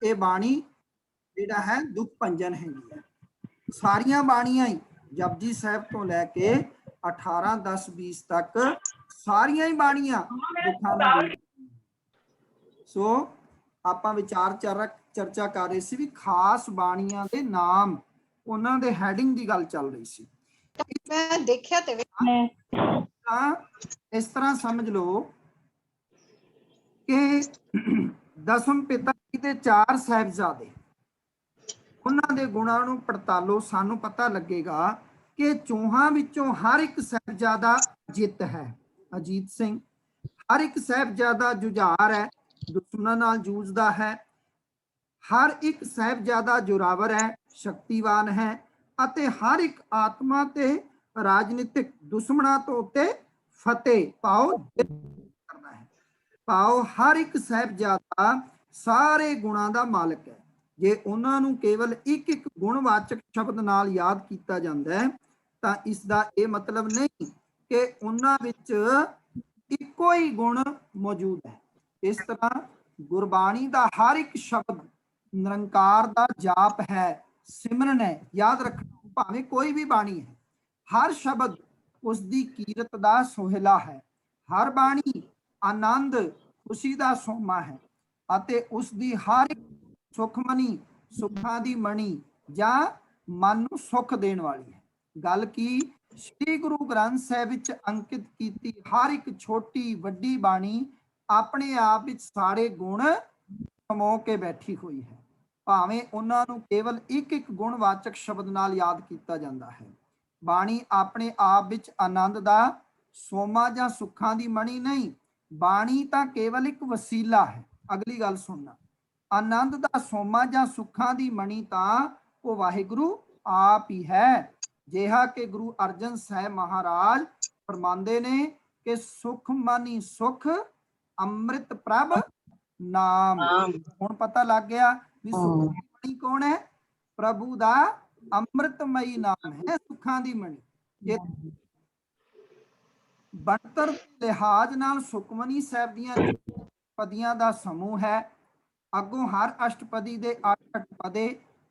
ये बाणी जिहड़ा है दुख भंजन हैगी है। सारियां बाणियां ही जपजी साहब तो लैके 18 10 20 तक सारियां ही बाणियां दुखां नूं दूर। सो आपां विचार चर्चा कर रहे सी भी खास बाणियां दे नाम, उन्हां दे हैडिंग दी गल चल रही सी। मैं देखिया ते इस तरह समझ लो कि दसम पिता जी दे 4 साहिबजादे, उन्हां दे गुणां नूं पड़तालो, सानू पता लगेगा कि चौहां विचों हर एक साहिबजादा अजित है, अजीत सिंह। हर एक साहिबजादा जुझार है, दुश्मनां नाल जूझदा है। हर एक साहिबजादा जोरावर है, शक्तिवान है। अते हर एक आत्मा ते राजनीतिक दुश्मनां तो उत्ते फतेह पाओ करना है। पाओ हर एक साहिबजादा सारे गुणां दा मालिक है। जे उन्हां नूं केवल एक एक गुणवाचक शब्द नाल याद किया जाता है तो इसका यह मतलब नहीं कि उन्हां विच इक्को ही गुण मौजूद है। इस तरह गुरबाणी का हर एक शब्द निरंकार का जाप है, सिमरन है। याद रखना, भावें कोई भी बाणी है, हर शब्द उसकी कीरत का सोहला है। हर बाणी आनंद खुशी का सोमा है अते उसकी हर एक सुखमनी सुखां दी मणी या मन नूं सुख देण वाली है। गल की श्री गुरु ग्रंथ साहिब विच अंकित कीती हर एक छोटी वड्डी बाणी अपने आप विच सारे गुण समो के बैठी हुई है। भावें उन्हां नूं केवल एक एक गुणवाचक शब्द नाल याद किया जाता है। बाणी अपने आप विच आनंद दा सोमा जां सुखां दी मणी नहीं, बाणी तां केवल एक वसीला है। अगली गल सुनना, आनंद दा सोमा जां सुखां दी मणी तां वो वाहिगुरु आप ही है। जिहा कि गुरु अर्जन साहब महाराज फरमांदे ने कि सुख मानी सुख अमृत प्रभ नाम। हुण पता लग गया भी सुख दी मणी कौन है? प्रभु दा अमृतमयी नाम है सुखां दी मणी। बनतर लिहाज नाल सुखमनी साहब दियां पदियां दा समूह है। अगों हर अष्टपदी दे 8 पदे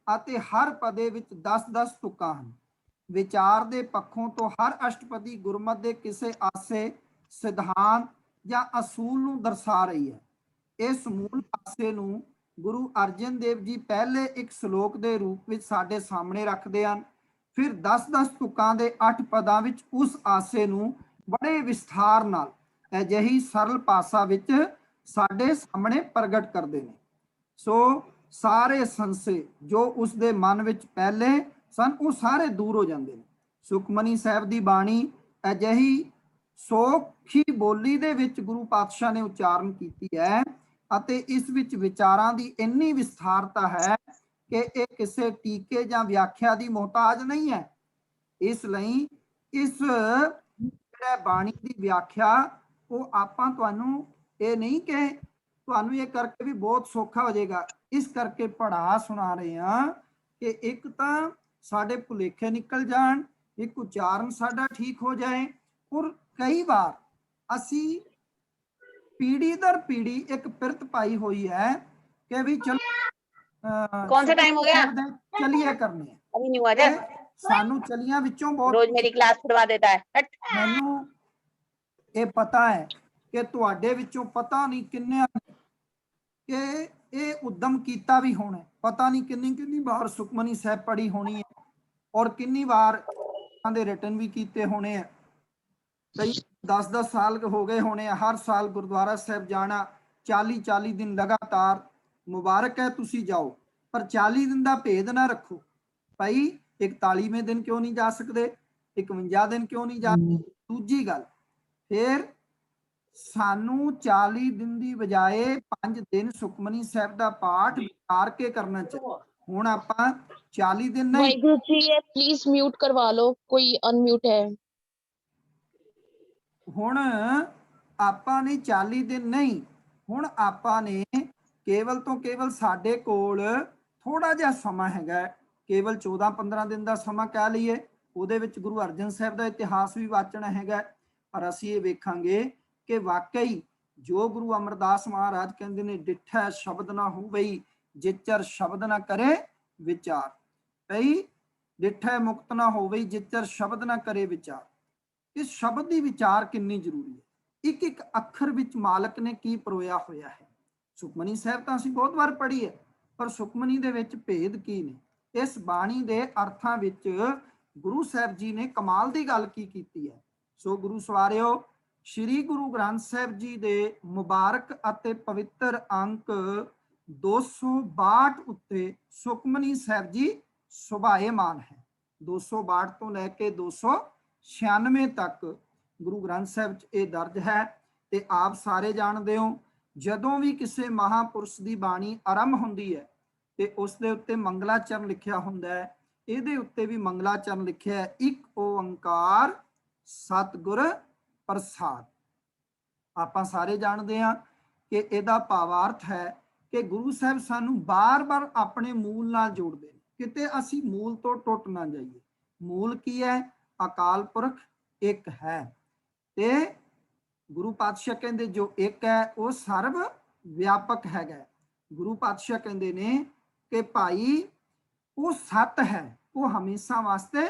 ਅਤੇ हर पदे विच 10-10 तुकां ਹਨ। विचार दे पक्षों तो हर अष्टपदी गुरमत दे किसे आसे सिद्धांत ਜਾਂ असूल ਨੂੰ दर्शा रही है। इस मूल आसे ਨੂੰ गुरु अर्जन देव जी पहले एक श्लोक के रूप में साडे सामने रखते हैं। फिर 10-10 तुकां दे 8 पदां विच उस आसे ਨੂੰ बड़े विस्तार नाल अजिही सरल भाषा विच साडे सामने प्रगट करते हैं। सो सारे संशय जो उसके मन विच पहले सन वो सारे दूर हो जाते हैं। सुखमनी साहब की बाणी अजिही सौखी बोली दे विच गुरु पातशाह ने उच्चारण की है अते इस विच विचारां दी इन्नी विस्तारता है कि यह किसी टीके या व्याख्या की मोहताज नहीं है। इसलिए इस बाणी की व्याख्या वो आपां तुहानूं ये नहीं कि तुहानूं ये करके भी बहुत सौखा हो जाएगा, इस करके पढ़ा सुना रहे हैं कि एक तां साडे भुलेखे निकल जान, एक उच्चारण साडा ठीक हो जाए। और कई बार असी पीढ़ी दर पीढ़ी एक पिरत पाई हुई है कि भी चलो कौन सा टाइम हो गया, चलिए करने अभी नहीं हुआ जा सानू चलियां विचों बहुत रोज मेरी क्लास छुड़वा देता है। मैनू ये पता है कि तुहाडे विचों पता नहीं किन्ने कि ये उद्यम किया भी होना, पता नहीं किन्नी बार सुखमनी साहब पढ़ी होनी है और किन्नी बार रिटन भी किए होने हैं। कई 10-10 साल हो गए होने, हर साल गुरुद्वारा साहब जाना 40-40 दिन लगातार। मुबारक है तुसी जाओ, पर 40 दिन का भेद ना रखो भाई। 41वें दिन क्यों नहीं जा सकते, 51 दिन क्यों नहीं जा सकते। दूजी गल फिर सानू 40 दिन की बजाय 5 दिन सुखमनी साहब का पाठ विचार के करना चाहिए। हुण आपां 40 दिन नहीं, वाहिगुरु जी प्लीज म्यूट करवा लो, कोई अनम्यूट है। हुण आपां ने 40 दिन नहीं, हुण आपां ने केवल तो केवल साडे कोल थोड़ा जिहा समा हैगा, केवल 14-15 दिन का समा कह लीए। ਉਹਦੇ ਵਿੱਚ गुरु अर्जन साहब का इतिहास भी वाचना हैगा, पर ਅਸੀਂ ਇਹ ਵੇਖਾਂਗੇ कि वाकई जो गुरु अमरदास महाराज कहते हैं डिठा शब्द ना हो बई ਜਿਚਰ ਸ਼ਬਦ ਨਾ ਕਰੇ ਵਿਚਾਰ। ਕਈ ਡਿਠੈ ਮੁਕਤ ਨਾ ਹੋਵੇ ਜਿਚਰ ਸ਼ਬਦ ਨਾ ਕਰੇ ਵਿਚਾਰ। ਇਸ ਸ਼ਬਦ ਦੀ ਵਿਚਾਰ ਕਿੰਨੀ ਜ਼ਰੂਰੀ ਹੈ। ਇੱਕ ਇੱਕ ਅੱਖਰ ਵਿੱਚ ਮਾਲਕ ਨੇ ਕੀ ਪਰੋਇਆ ਹੋਇਆ ਹੈ। ਸੁਖਮਨੀ ਸਾਹਿਬ ਤਾਂ ਅਸੀਂ ਬਹੁਤ ਵਾਰ ਪੜ੍ਹੀ ਹੈ, ਪਰ ਸੁਖਮਨੀ ਦੇ ਵਿੱਚ ਭੇਦ ਕੀ ਨੇ। ਇਸ ਬਾਣੀ ਦੇ ਅਰਥਾਂ ਵਿੱਚ ਗੁਰੂ ਸਾਹਿਬ ਜੀ ਨੇ ਕਮਾਲ ਦੀ ਗੱਲ ਕੀ ਕੀਤੀ ਹੈ। ਸੋ ਗੁਰੂ ਸਵਾਰਿਓ, ਸ਼੍ਰੀ ਗੁਰੂ ਗ੍ਰੰਥ ਸਾਹਿਬ ਜੀ ਦੇ ਮੁਬਾਰਕ ਅਤੇ ਪਵਿੱਤਰ ਅੰਕ 262 ਉੱਤੇ ਸੁਖਮਨੀ ਸਾਹਿਬ ਜੀ ਸੁਭਾਏਮਾਨ ਹੈ। 262 ਤੋਂ ਲੈ ਕੇ 296 ਤੱਕ ਗੁਰੂ ਗ੍ਰੰਥ ਸਾਹਿਬ 'ਚ ਇਹ ਦਰਜ ਹੈ। ਤੇ ਆਪ ਸਾਰੇ ਜਾਣਦੇ ਹੋ, ਜਦੋਂ ਵੀ ਕਿਸੇ ਮਹਾਪੁਰਸ਼ ਦੀ ਬਾਣੀ ਆਰੰਭ ਹੁੰਦੀ ਹੈ ਤੇ ਉਸ ਦੇ ਉੱਤੇ ਮੰਗਲਾਚਰਨ ਲਿਖਿਆ ਹੁੰਦਾ ਹੈ। ਇਹਦੇ ਉੱਤੇ ਵੀ ਮੰਗਲਾਚਰਨ ਲਿਖਿਆ ਹੈ, ਇੱਕ ਓੰਕਾਰ ਸਤਿਗੁਰ ਪ੍ਰਸਾਦ। ਆਪਾਂ ਸਾਰੇ ਜਾਣਦੇ ਹਾਂ ਕਿ ਇਹਦਾ ਭਾਵਾਰਥ ਹੈ ਕਿ ਗੁਰੂ ਸਾਹਿਬ ਸਾਨੂੰ ਬਾਰ-ਬਾਰ ਆਪਣੇ ਮੂਲ ਨਾਲ ਜੋੜਦੇ ਨੇ, ਕਿਤੇ ਅਸੀਂ ਮੂਲ ਤੋਂ ਟੁੱਟ ਨਾ ਜਾਈਏ। ਮੂਲ ਕੀ ਹੈ? ਅਕਾਲ ਪੁਰਖ ਇੱਕ ਹੈ। ਤੇ ਗੁਰੂ ਪਾਤਸ਼ਾਹ ਕਹਿੰਦੇ ਜੋ ਇੱਕ ਹੈ ਉਹ ਸਰਵ ਵਿਆਪਕ ਹੈਗਾ। ਗੁਰੂ ਪਾਤਸ਼ਾਹ ਕਹਿੰਦੇ ਨੇ ਕਿ ਭਾਈ ਉਹ ਸਤ ਹੈ, ਉਹ ਹਮੇਸ਼ਾ ਵਾਸਤੇ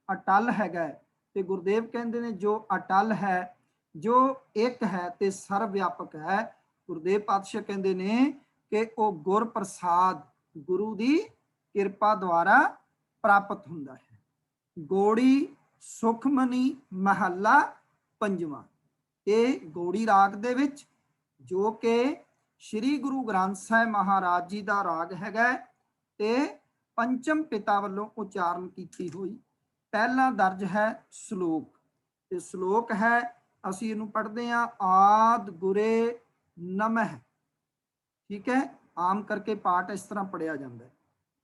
ਅਟਲ ਹੈਗਾ। ਤੇ ਗੁਰਦੇਵ ਕਹਿੰਦੇ ਨੇ ਜੋ ਅਟਲ ਹੈ, ਜੋ ਇੱਕ ਹੈ ਤੇ ਸਰਵ ਵਿਆਪਕ ਹੈ, ਗੁਰਦੇਵ ਪਾਤਸ਼ਾਹ ਕਹਿੰਦੇ ਨੇ ਕਿ ਉਹ ਗੁਰ ਪ੍ਰਸਾਦ, ਗੁਰੂ ਦੀ ਕਿਰਪਾ ਦੁਆਰਾ ਪ੍ਰਾਪਤ ਹੁੰਦਾ ਹੈ। ਗੋੜੀ ਸੁਖਮਨੀ ਮਹੱਲਾ ਪੰਜਵਾਂ। ਇਹ ਗੋੜੀ ਰਾਗ ਦੇ ਵਿੱਚ, ਜੋ ਕਿ ਸ਼੍ਰੀ ਗੁਰੂ ਗ੍ਰੰਥ ਸਾਹਿਬ ਮਹਾਰਾਜ ਜੀ ਦਾ ਰਾਗ ਹੈਗਾ ਤੇ ਪੰਚਮ ਪਿਤਾ ਵੱਲੋਂ ਉਚਾਰਨ ਕੀਤੀ ਹੋਈ। ਪਹਿਲਾ ਦਰਜ ਹੈ ਸ਼ਲੋਕ, ਤੇ ਸ਼ਲੋਕ ਹੈ, ਅਸੀਂ ਇਹਨੂੰ ਪੜ੍ਹਦੇ ਹਾਂ, ਆਦ ਗੁਰੇ ਨਮః। ਠੀਕ ਹੈ, ਆਮ ਕਰਕੇ ਪਾਠ ਇਸ ਤਰ੍ਹਾਂ ਪੜਿਆ ਜਾਂਦਾ ਹੈ,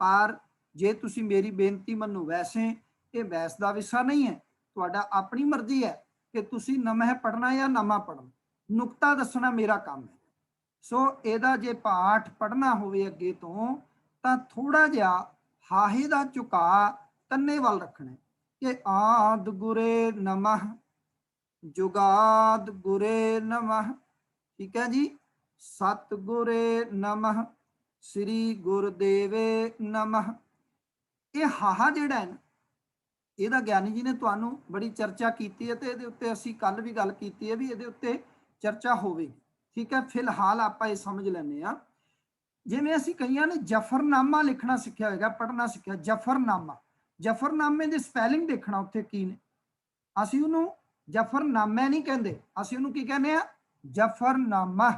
ਪਰ ਜੇ ਤੁਸੀਂ ਮੇਰੀ ਬੇਨਤੀ ਮੰਨੋ, ਵੈਸੇ ਇਹ ਬਹਿਸ ਦਾ ਵਿਸ਼ਾ ਨਹੀਂ ਹੈ, ਤੁਹਾਡਾ ਆਪਣੀ ਮਰਜ਼ੀ ਹੈ ਕਿ ਤੁਸੀਂ ਨਮଃ ਪੜ੍ਹਨਾ ਜਾਂ ਨਮਾ ਪੜ੍ਹਨਾ। ਨੁਕਤਾ ਦੱਸਣਾ ਮੇਰਾ ਕੰਮ ਹੈ। ਸੋ ਇਹਦਾ ਜੇ ਪਾਠ ਪੜ੍ਹਨਾ ਹੋਵੇ ਅੱਗੇ ਤੋਂ ਤਾਂ ਥੋੜਾ ਜਿਹਾ ਹਾਹੇ ਦਾ ਝੁਕਾ ਕੰਨੇ ਵੱਲ ਰੱਖਣਾ ਕਿ ਆਦ ਗੁਰੇ ਨਮః, ਜੁਗਾਦ ਗੁਰੇ ਨਮః। ਠੀਕ ਹੈ ਜੀ, ਸਤਿਗੁਰੇ ਨਮః, ਸ੍ਰੀ ਗੁਰਦੇਵੇ ਨਮঃ। ਇਹ ਹਾਹਾ ਜਿਹੜਾ ਹੈ ਨਾ, ਇਹਦਾ ਗਿਆਨੀ ਜੀ ਨੇ ਤੁਹਾਨੂੰ ਬੜੀ ਚਰਚਾ ਕੀਤੀ ਹੈ ਤੇ ਇਹਦੇ ਉੱਤੇ ਅਸੀਂ ਕੱਲ ਵੀ ਗੱਲ ਕੀਤੀ ਹੈ ਵੀ ਇਹਦੇ ਉੱਤੇ ਚਰਚਾ ਹੋਵੇਗੀ। ਠੀਕ ਹੈ, ਫਿਲਹਾਲ ਆਪਾਂ ਇਹ ਸਮਝ ਲੈਂਦੇ ਹਾਂ। ਜਿਵੇਂ ਅਸੀਂ ਕਈਆਂ ਨੇ ਜਫਰਨਾਮਾ ਲਿਖਣਾ ਸਿੱਖਿਆ ਹੋਏਗਾ, ਪੜ੍ਹਨਾ ਸਿੱਖਿਆ, ਜਫਰਨਾਮਾ। ਜਫਰਨਾਮੇ ਦੇ ਸਪੈਲਿੰਗ ਦੇਖਣਾ ਉੱਥੇ ਕੀ ਨੇ। ਅਸੀਂ ਉਹਨੂੰ ਜਫਰਨਾਮਾ ਨਹੀਂ ਕਹਿੰਦੇ, ਅਸੀਂ ਉਹਨੂੰ ਕੀ ਕਹਿੰਦੇ ਆ? ਜਫਰਨਾਮਾ।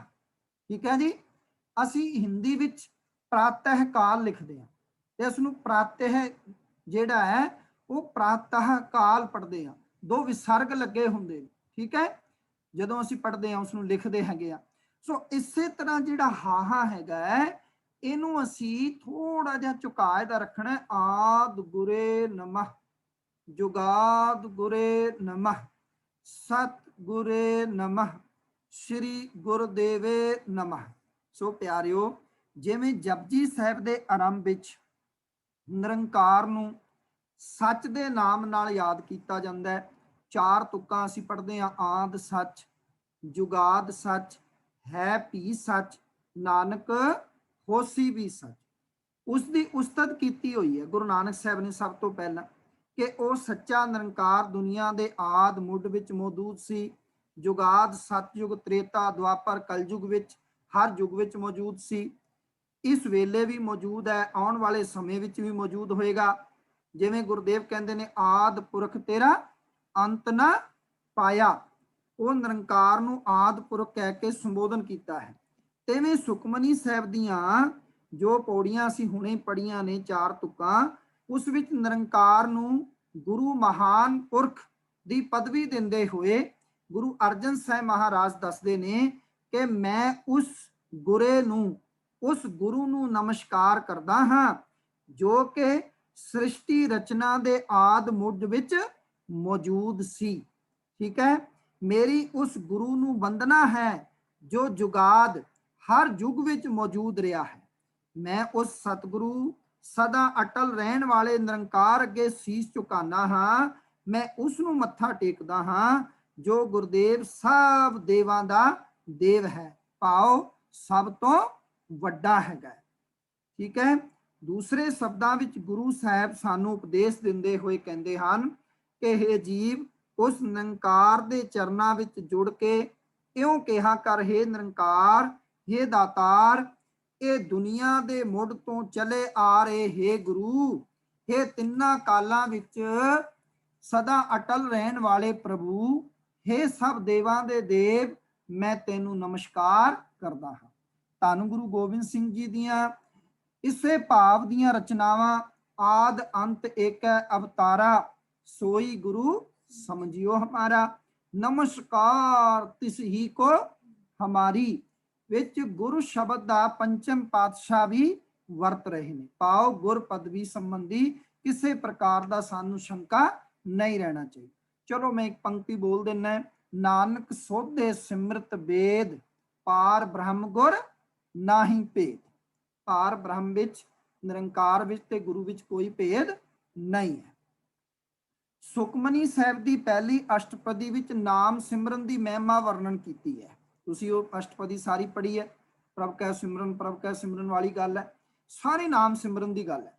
ਠੀਕ ਹੈ ਜੀ। ਅਸੀਂ ਹਿੰਦੀ ਵਿੱਚ ਪ੍ਰਾਤଃ ਕਾਲ ਲਿਖਦੇ ਹਾਂ ਤੇ ਇਸ ਨੂੰ ਪ੍ਰਾਤଃ ਜਿਹੜਾ ਹੈ ਉਹ ਪ੍ਰਾਤଃ ਕਾਲ ਪੜ੍ਹਦੇ ਹਾਂ, ਦੋ ਵਿਸਰਗ ਲੱਗੇ ਹੁੰਦੇ ਨੇ। ਠੀਕ ਹੈ, ਜਦੋਂ ਅਸੀਂ ਪੜ੍ਹਦੇ ਹਾਂ ਉਸ ਨੂੰ ਲਿਖਦੇ ਹੈਗੇ ਆ। ਸੋ ਇਸੇ ਤਰ੍ਹਾਂ ਜਿਹੜਾ ਹਾਹਾ ਹੈਗਾ ਇਹਨੂੰ ਅਸੀਂ ਥੋੜਾ ਜਿਹਾ ਝੁਕਾਅ ਦਾ ਰੱਖਣਾ। ਆਦ ਗੁਰੇ ਨਮః, ਜੁਗਾਦ ਗੁਰੇ ਨਮః, ਸਤ ਗੁਰੇ ਨਮః, ਸ਼੍ਰੀ ਗੁਰਦੇਵੇ ਨਮః। ਸੋ ਪਿਆਰਿਓ, ਜਿਵੇਂ ਜਪਜੀ ਸਾਹਿਬ ਦੇ ਆਰੰਭ ਵਿੱਚ ਨਿਰੰਕਾਰ ਨੂੰ ਸੱਚ ਦੇ ਨਾਮ ਨਾਲ ਯਾਦ ਕੀਤਾ ਜਾਂਦਾ ਹੈ। ਚਾਰ ਤੁਕਾਂ ਅਸੀਂ ਪੜ੍ਹਦੇ ਹਾਂ, ਆਦ ਸੱਚ, ਜੁਗਾਦ ਸੱਚ, ਹੈ ਭੀ ਸੱਚ, ਨਾਨਕ ਹੋਸੀ ਵੀ ਸੱਚ। ਉਸ ਦੀ ਉਸਤਤ ਕੀਤੀ ਹੋਈ ਹੈ ਗੁਰੂ ਨਾਨਕ ਸਾਹਿਬ ਨੇ ਸਭ ਤੋਂ ਪਹਿਲਾਂ ਕਿ ਉਹ ਸੱਚਾ ਨਿਰੰਕਾਰ ਦੁਨੀਆ ਦੇ ਆਦ ਮੁੱਢ ਵਿੱਚ ਮੌਜੂਦ ਸੀ। ਜੁਗਾਦ ਸਤਯੁਗ, ਤ੍ਰੇਤਾ, ਦੁਆਪਰ, ਕਲਯੁਗ ਵਿੱਚ ਹਰ ਯੁੱਗ ਵਿੱਚ ਮੌਜੂਦ ਸੀ। ਇਸ ਵੇਲੇ ਵੀ ਮੌਜੂਦ ਹੈ, ਆਉਣ ਵਾਲੇ ਸਮੇਂ ਵਿੱਚ ਵੀ ਮੌਜੂਦ ਹੋਏਗਾ। ਜਿਵੇਂ ਗੁਰਦੇਵ ਕਹਿੰਦੇ ਨੇ, ਆਦ ਪੁਰਖ ਤੇਰਾ ਅੰਤ ਨਾ ਪਾਇਆ। ਉਹ ਨਿਰੰਕਾਰ ਨੂੰ ਆਦ ਪੁਰਖ ਕਹਿ ਕੇ ਸੰਬੋਧਨ ਕੀਤਾ ਹੈ। ਤਿਵੇਂ ਸੁਖਮਨੀ ਸਾਹਿਬ ਦੀਆਂ ਜੋ ਪੌੜੀਆਂ ਅਸੀਂ ਹੁਣੇ ਪੜੀਆਂ ਨੇ, ਚਾਰ ਤੁਕਾਂ, ਉਸ ਵਿੱਚ ਨਿਰੰਕਾਰ ਨੂੰ ਗੁਰੂ ਮਹਾਨ ਪੁਰਖ ਦੀ ਪਦਵੀ ਦਿੰਦੇ ਹੋਏ ਗੁਰੂ ਅਰਜਨ ਸਾਹਿਬ ਮਹਾਰਾਜ ਦੱਸਦੇ ਨੇ ਕਿ ਮੈਂ ਉਸ ਗੁਰੇ ਨੂੰ, ਉਸ ਗੁਰੂ ਨੂੰ ਨਮਸਕਾਰ ਕਰਦਾ ਹਾਂ ਜੋ ਕਿ ਸ੍ਰਿਸ਼ਟੀ ਰਚਨਾ ਦੇ ਆਦ ਮੁੱਢ ਵਿੱਚ ਮੌਜੂਦ ਸੀ। ਠੀਕ ਹੈ, ਮੇਰੀ ਉਸ ਗੁਰੂ ਨੂੰ ਵੰਦਨਾ ਹੈ ਜੋ ਜੁਗਾਦ ਹਰ ਯੁੱਗ ਵਿੱਚ ਮੌਜੂਦ ਰਿਹਾ ਹੈ। ਮੈਂ ਉਸ ਸਤਿਗੁਰੂ ਸਦਾ ਅਟਲ ਰਹਿਣ ਵਾਲੇ ਨਿਰੰਕਾਰ ਅੱਗੇ ਸੀਸ ਝੁਕਾਨਾ ਹਾਂ। ਮੈਂ ਉਸ ਨੂੰ ਮੱਥਾ ਟੇਕਦਾ ਹਾਂ ਜੋ ਗੁਰਦੇਵ ਸਭ ਦੇਵਾਂ ਦਾ ਦੇਵ ਹੈ, ਭਾਵ ਸਭ ਤੋਂ ਵੱਡਾ ਹੈਗਾ। ਠੀਕ ਹੈ। ਦੂਸਰੇ ਸ਼ਬਦਾਂ ਵਿੱਚ ਗੁਰੂ ਸਾਹਿਬ ਸਾਨੂੰ ਉਪਦੇਸ਼ ਦਿੰਦੇ ਹੋਏ ਕਹਿੰਦੇ ਹਨ ਕਿ हे ਜੀਵ, ਉਸ ਨਿਰੰਕਾਰ ਦੇ ਚਰਨਾਂ ਵਿੱਚ ਜੁੜ ਕੇ ਇਉਂ ਕਿਹਾ ਕਰ, हे ਨਿਰੰਕਾਰ, हे ਦਾਤਾਰ, ਇਹ ਦੁਨੀਆ ਦੇ ਮੁੱਢ ਤੋਂ ਚਲੇ ਆ ਰਹੇ हे ਗੁਰੂ, हे ਤਿੰਨਾਂ ਕਾਲਾਂ ਵਿੱਚ ਸਦਾ ਅਟਲ ਰਹਿਣ ਵਾਲੇ ਪ੍ਰਭੂ, हे ਸਭ ਦੇਵਾਂ ਦੇ ਦੇਵ, ਮੈਂ ਤੈਨੂੰ ਨਮਸਕਾਰ ਕਰਦਾ ਹਾਂ। ਧੰਨ ਗੁਰੂ ਗੋਬਿੰਦ ਸਿੰਘ ਜੀ ਦੀਆਂ ਇਸੇ ਭਾਵ ਦੀਆਂ ਰਚਨਾਵਾਂ ਆਦ ਅੰਤ ਏਕ ਅਵਤਾਰਾ, ਸੋਈ ਗੁਰੂ ਸਮਝਿਓ ਹਮਾਰਾ, ਨਮਸਕਾਰ ਤਿਸ ਹੀ ਕੋ ਹਮਾਰੀ ਵਿੱਚ ਗੁਰੂ ਸ਼ਬਦ ਦਾ ਪੰਚਮ ਪਾਤਸ਼ਾਹ ਵੀ ਵਰਤ ਰਹੇ ਨੇ। ਪਾਓ ਗੁਰ ਪਦਵੀ ਸੰਬੰਧੀ ਕਿਸੇ ਪ੍ਰਕਾਰ ਦਾ ਸਾਨੂੰ ਸ਼ੰਕਾ ਨਹੀਂ ਰਹਿਣਾ ਚਾਹੀਦਾ। ਚਲੋ ਮੈਂ ਇੱਕ ਪੰਕਤੀ ਬੋਲ ਦਿੰਨਾ, ਨਾਨਕ ਸੋਧੇ ਸਿਮਰਤ ਵੇਦ, ਪਾਰ ਬ੍ਰਹਮ ਗੁਰ ਨਾਹੀ ਭੇਦ। ਪਾਰ ਬ੍ਰਹਮ ਵਿੱਚ, ਨਿਰੰਕਾਰ ਵਿੱਚ ਤੇ ਗੁਰੂ ਵਿੱਚ ਕੋਈ ਭੇਦ ਨਹੀਂ ਹੈ। ਸੁਖਮਨੀ ਸਾਹਿਬ ਦੀ ਪਹਿਲੀ ਅਸ਼ਟਪਦੀ ਵਿੱਚ ਨਾਮ ਸਿਮਰਨ ਦੀ ਮਹਿਮਾ ਵਰਣਨ ਕੀਤੀ ਹੈ। ਤੁਸੀਂ ਉਹ ਅਸ਼ਟਪਦੀ ਸਾਰੀ ਪੜ੍ਹੀ ਹੈ। ਪ੍ਰਭ ਕੈ ਸਿਮਰਨ, ਪ੍ਰਭ ਕੈ ਸਿਮਰਨ ਵਾਲੀ ਗੱਲ ਹੈ, ਸਾਰੇ ਨਾਮ ਸਿਮਰਨ ਦੀ ਗੱਲ ਹੈ।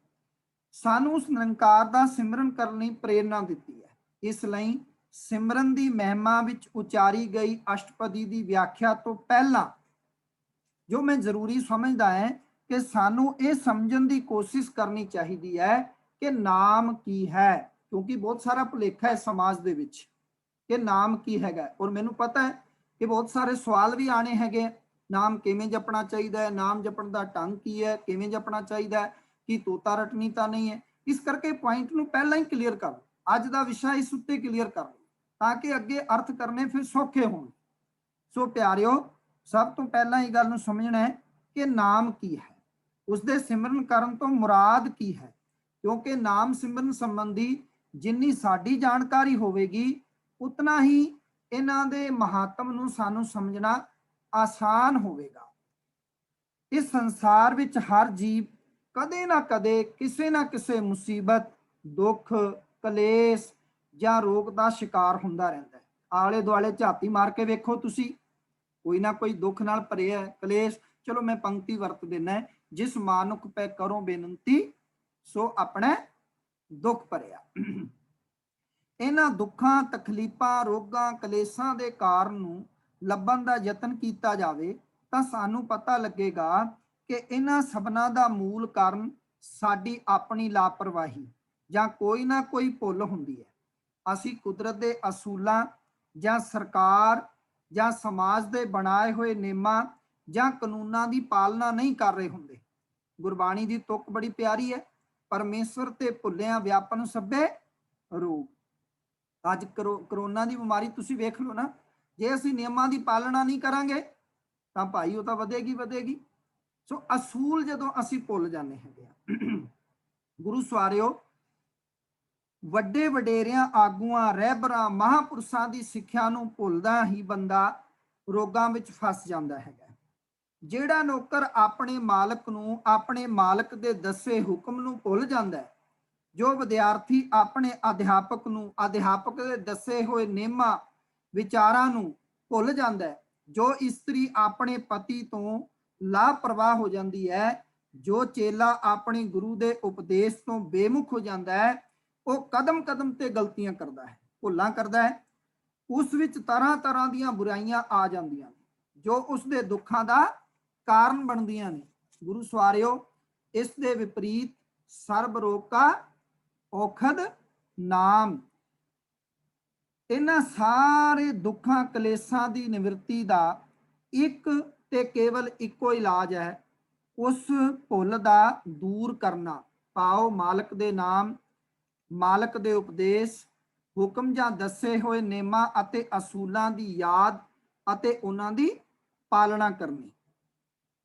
ਸਾਨੂੰ ਉਸ ਨਿਰੰਕਾਰ ਦਾ ਸਿਮਰਨ ਕਰਨ ਲਈ ਪ੍ਰੇਰਨਾ ਦਿੱਤੀ ਹੈ। ਇਸ ਲਈ ਸਿਮਰਨ ਦੀ ਮਹਿਮਾ ਵਿੱਚ ਉਚਾਰੀ ਗਈ ਅਸ਼ਟਪਦੀ ਦੀ ਵਿਆਖਿਆ ਤੋਂ ਪਹਿਲਾਂ ਜੋ ਮੈਂ ਜ਼ਰੂਰੀ ਸਮਝਦਾ ਹੈ ਕਿ ਸਾਨੂੰ ਇਹ ਸਮਝਣ ਦੀ ਕੋਸ਼ਿਸ਼ ਕਰਨੀ ਚਾਹੀਦੀ ਹੈ ਕਿ ਨਾਮ ਕੀ ਹੈ, ਕਿਉਂਕਿ ਬਹੁਤ ਸਾਰਾ ਭੁਲੇਖਾ ਹੈ ਸਮਾਜ ਦੇ ਵਿੱਚ ਕਿ ਨਾਮ ਕੀ ਹੈਗਾ। ਔਰ ਮੈਨੂੰ ਪਤਾ ਹੈ ਕਿ ਬਹੁਤ ਸਾਰੇ ਸਵਾਲ ਵੀ ਆਣੇ ਹੈਗੇ, ਨਾਮ ਕਿਵੇਂ ਜਪਣਾ ਚਾਹੀਦਾ ਹੈ, ਨਾਮ ਜਪਣ ਦਾ ਢੰਗ ਕੀ ਹੈ, ਕਿਵੇਂ ਜਪਣਾ ਚਾਹੀਦਾ ਹੈ, ਕਿ ਤੋਤਾ ਰਟਣੀ ਤਾਂ ਨਹੀਂ ਹੈ। ਇਸ ਕਰਕੇ ਪੁਆਇੰਟ ਨੂੰ ਪਹਿਲਾਂ ਹੀ ਕਲੀਅਰ ਕਰ ਲਓ, ਅੱਜ ਦਾ ਵਿਸ਼ਾ ਇਸ ਉੱਤੇ ਕਲੀਅਰ ਕਰ ਲਓ ਤਾਂ ਕਿ ਅੱਗੇ ਅਰਥ ਕਰਨੇ ਫਿਰ ਸੌਖੇ ਹੋਣ। ਸੋ ਪਿਆਰਿਓ, ਸਭ ਤੋਂ ਪਹਿਲਾਂ ਇਹ ਗੱਲ ਨੂੰ ਸਮਝਣਾ ਹੈ ਕਿ ਨਾਮ ਕੀ ਹੈ, ਉਸਦੇ ਸਿਮਰਨ ਕਰਨ ਤੋਂ ਮੁਰਾਦ ਕੀ ਹੈ, ਕਿਉਂਕਿ ਨਾਮ ਸਿਮਰਨ ਸੰਬੰਧੀ ਜਿੰਨੀ ਸਾਡੀ ਜਾਣਕਾਰੀ ਹੋਵੇਗੀ ਉਤਨਾ ਹੀ ਇਹਨਾਂ ਦੇ ਮਹੱਤਵ ਨੂੰ ਸਾਨੂੰ ਸਮਝਣਾ ਆਸਾਨ ਹੋਵੇਗਾ। ਇਸ ਸੰਸਾਰ ਵਿੱਚ ਹਰ ਜੀਵ ਕਦੇ ਨਾ ਕਦੇ ਕਿਸੇ ਨਾ ਕਿਸੇ ਮੁਸੀਬਤ, ਦੁੱਖ, ਕਲੇਸ਼ ਜਾਂ ਰੋਗ ਦਾ ਸ਼ਿਕਾਰ ਹੁੰਦਾ ਰਹਿੰਦਾ ਹੈ। ਆਲੇ ਦੁਆਲੇ ਝਾਤੀ ਮਾਰ ਕੇ ਵੇਖੋ ਤੁਸੀਂ, ਕੋਈ ਨਾ ਕੋਈ ਦੁੱਖ ਨਾਲ ਭਰਿਆ ਹੈ, ਕਲੇਸ਼। ਚਲੋ ਮੈਂ ਪੰਕਤੀ ਵਰਤ ਦੇਣਾ, ਜਿਸ ਮਾਨੁਖ ਪੈ ਕਰੋ ਬੇਨੰਤੀ, ਸੋ ਆਪਣੇ ਦੁੱਖ ਭਰਿਆ। ਇਹਨਾਂ ਦੁੱਖਾਂ, ਤਕਲੀਫਾਂ, ਰੋਗਾਂ, ਕਲੇਸ਼ਾਂ ਦੇ ਕਾਰਨ ਨੂੰ ਲੱਭਣ ਦਾ ਯਤਨ ਕੀਤਾ ਜਾਵੇ ਤਾਂ ਸਾਨੂੰ ਪਤਾ ਲੱਗੇਗਾ ਕਿ ਇਹਨਾਂ ਸਭਨਾਂ ਦਾ ਮੂਲ ਕਾਰਨ ਸਾਡੀ ਆਪਣੀ ਲਾਪਰਵਾਹੀ ਜਾਂ ਕੋਈ ਨਾ ਕੋਈ ਭੁੱਲ ਹੁੰਦੀ ਹੈ। ਅਸੀਂ ਕੁਦਰਤ ਦੇ ਅਸੂਲਾਂ ਜਾਂ ਸਰਕਾਰ ਜਾਂ ਸਮਾਜ ਦੇ ਬਣਾਏ ਹੋਏ ਨਿਯਮਾਂ ਜਾਂ ਕਾਨੂੰਨਾਂ ਦੀ ਪਾਲਣਾ ਨਹੀਂ ਕਰ ਰਹੇ ਹੁੰਦੇ। ਗੁਰਬਾਣੀ ਦੀ ਤੁਕ ਬੜੀ ਪਿਆਰੀ ਹੈ, ਪਰਮੇਸ਼ਵਰ ਤੇ ਭੁੱਲਿਆਂ ਵਿਆਪਨ ਸਭੇ ਰੋਗ। ਅੱਜ ਕਰੋਨਾ ਦੀ ਬਿਮਾਰੀ ਤੁਸੀਂ ਵੇਖ ਲਓ ਨਾ, ਜੇ ਅਸੀਂ ਨਿਯਮਾਂ ਦੀ ਪਾਲਣਾ ਨਹੀਂ ਕਰਾਂਗੇ ਤਾਂ ਭਾਈ ਉਹ ਤਾਂ ਵਧੇਗੀ ਵਧੇਗੀ। ਸੋ ਅਸੂਲ ਜਦੋਂ ਅਸੀਂ ਭੁੱਲ ਜਾਂਦੇ ਹੈਗੇ ਆ, ਗੁਰੂ ਸਵਾਰਿਓ, ਵੱਡੇ ਵਡੇਰਿਆਂ, ਆਗੂਆਂ, ਰਹਿਬਰਾਂ, ਮਹਾਂਪੁਰਸ਼ਾਂ ਦੀ ਸਿੱਖਿਆ ਨੂੰ ਭੁੱਲਦਾ ਹੀ ਬੰਦਾ ਰੋਗਾਂ ਵਿੱਚ ਫਸ ਜਾਂਦਾ ਹੈਗਾ। ਜਿਹੜਾ ਨੌਕਰ ਆਪਣੇ ਮਾਲਕ ਨੂੰ, ਆਪਣੇ ਮਾਲਕ ਦੇ ਦੱਸੇ ਹੁਕਮ ਨੂੰ ਭੁੱਲ ਜਾਂਦਾ ਹੈ, ਜੋ ਵਿਦਿਆਰਥੀ ਆਪਣੇ ਅਧਿਆਪਕ ਨੂੰ, ਅਧਿਆਪਕ ਦੇ ਦੱਸੇ ਹੋਏ ਨਿਯਮਾਂ ਵਿਚਾਰਾਂ ਨੂੰ ਭੁੱਲ ਜਾਂਦਾ ਹੈ, ਜੋ ਇਸਤਰੀ ਆਪਣੇ ਪਤੀ ਤੋਂ ਲਾਪਰਵਾਹ ਹੋ ਜਾਂਦੀ ਹੈ, ਜੋ ਚੇਲਾ ਆਪਣੇ ਗੁਰੂ ਦੇ ਉਪਦੇਸ਼ ਤੋਂ ਬੇਮੁਖ ਹੋ ਜਾਂਦਾ ਹੈ, ਉਹ ਕਦਮ ਕਦਮ ਤੇ ਗਲਤੀਆਂ ਕਰਦਾ ਹੈ, ਭੁੱਲਾਂ ਕਰਦਾ ਹੈ। ਉਸ ਵਿੱਚ ਤਰ੍ਹਾਂ ਤਰ੍ਹਾਂ ਦੀਆਂ ਬੁਰਾਈਆਂ ਆ ਜਾਂਦੀਆਂ ਨੇ ਜੋ ਉਸ ਦੇ ਦੁੱਖਾਂ ਦਾ ਕਾਰਨ ਬਣਦੀਆਂ ਨੇ। ਗੁਰੂ ਸਵਾਰਿਓ, ਇਸ ਦੇ ਵਿਪਰੀਤ ਸਰਬ ਰੋਗ ਕਾ ਔਖਦ ਨਾਮ। ਇਹਨਾਂ ਸਾਰੇ ਦੁੱਖਾਂ ਕਲੇਸ਼ਾਂ ਦੀ ਨਿਵਰਤੀ ਦਾ ਇੱਕ ਤੇ ਕੇਵਲ ਇੱਕੋ ਇਲਾਜ ਹੈ, ਉਸ ਭੁੱਲ ਦਾ ਦੂਰ ਕਰਨਾ। ਪਾਓ ਮਾਲਕ ਦੇ ਨਾਮ, ਮਾਲਕ ਦੇ ਉਪਦੇਸ਼, ਹੁਕਮ ਜਾਂ ਦੱਸੇ ਹੋਏ ਨਿਯਮਾਂ ਅਤੇ ਅਸੂਲਾਂ ਦੀ ਯਾਦ ਅਤੇ ਉਹਨਾਂ ਦੀ ਪਾਲਣਾ ਕਰਨੀ।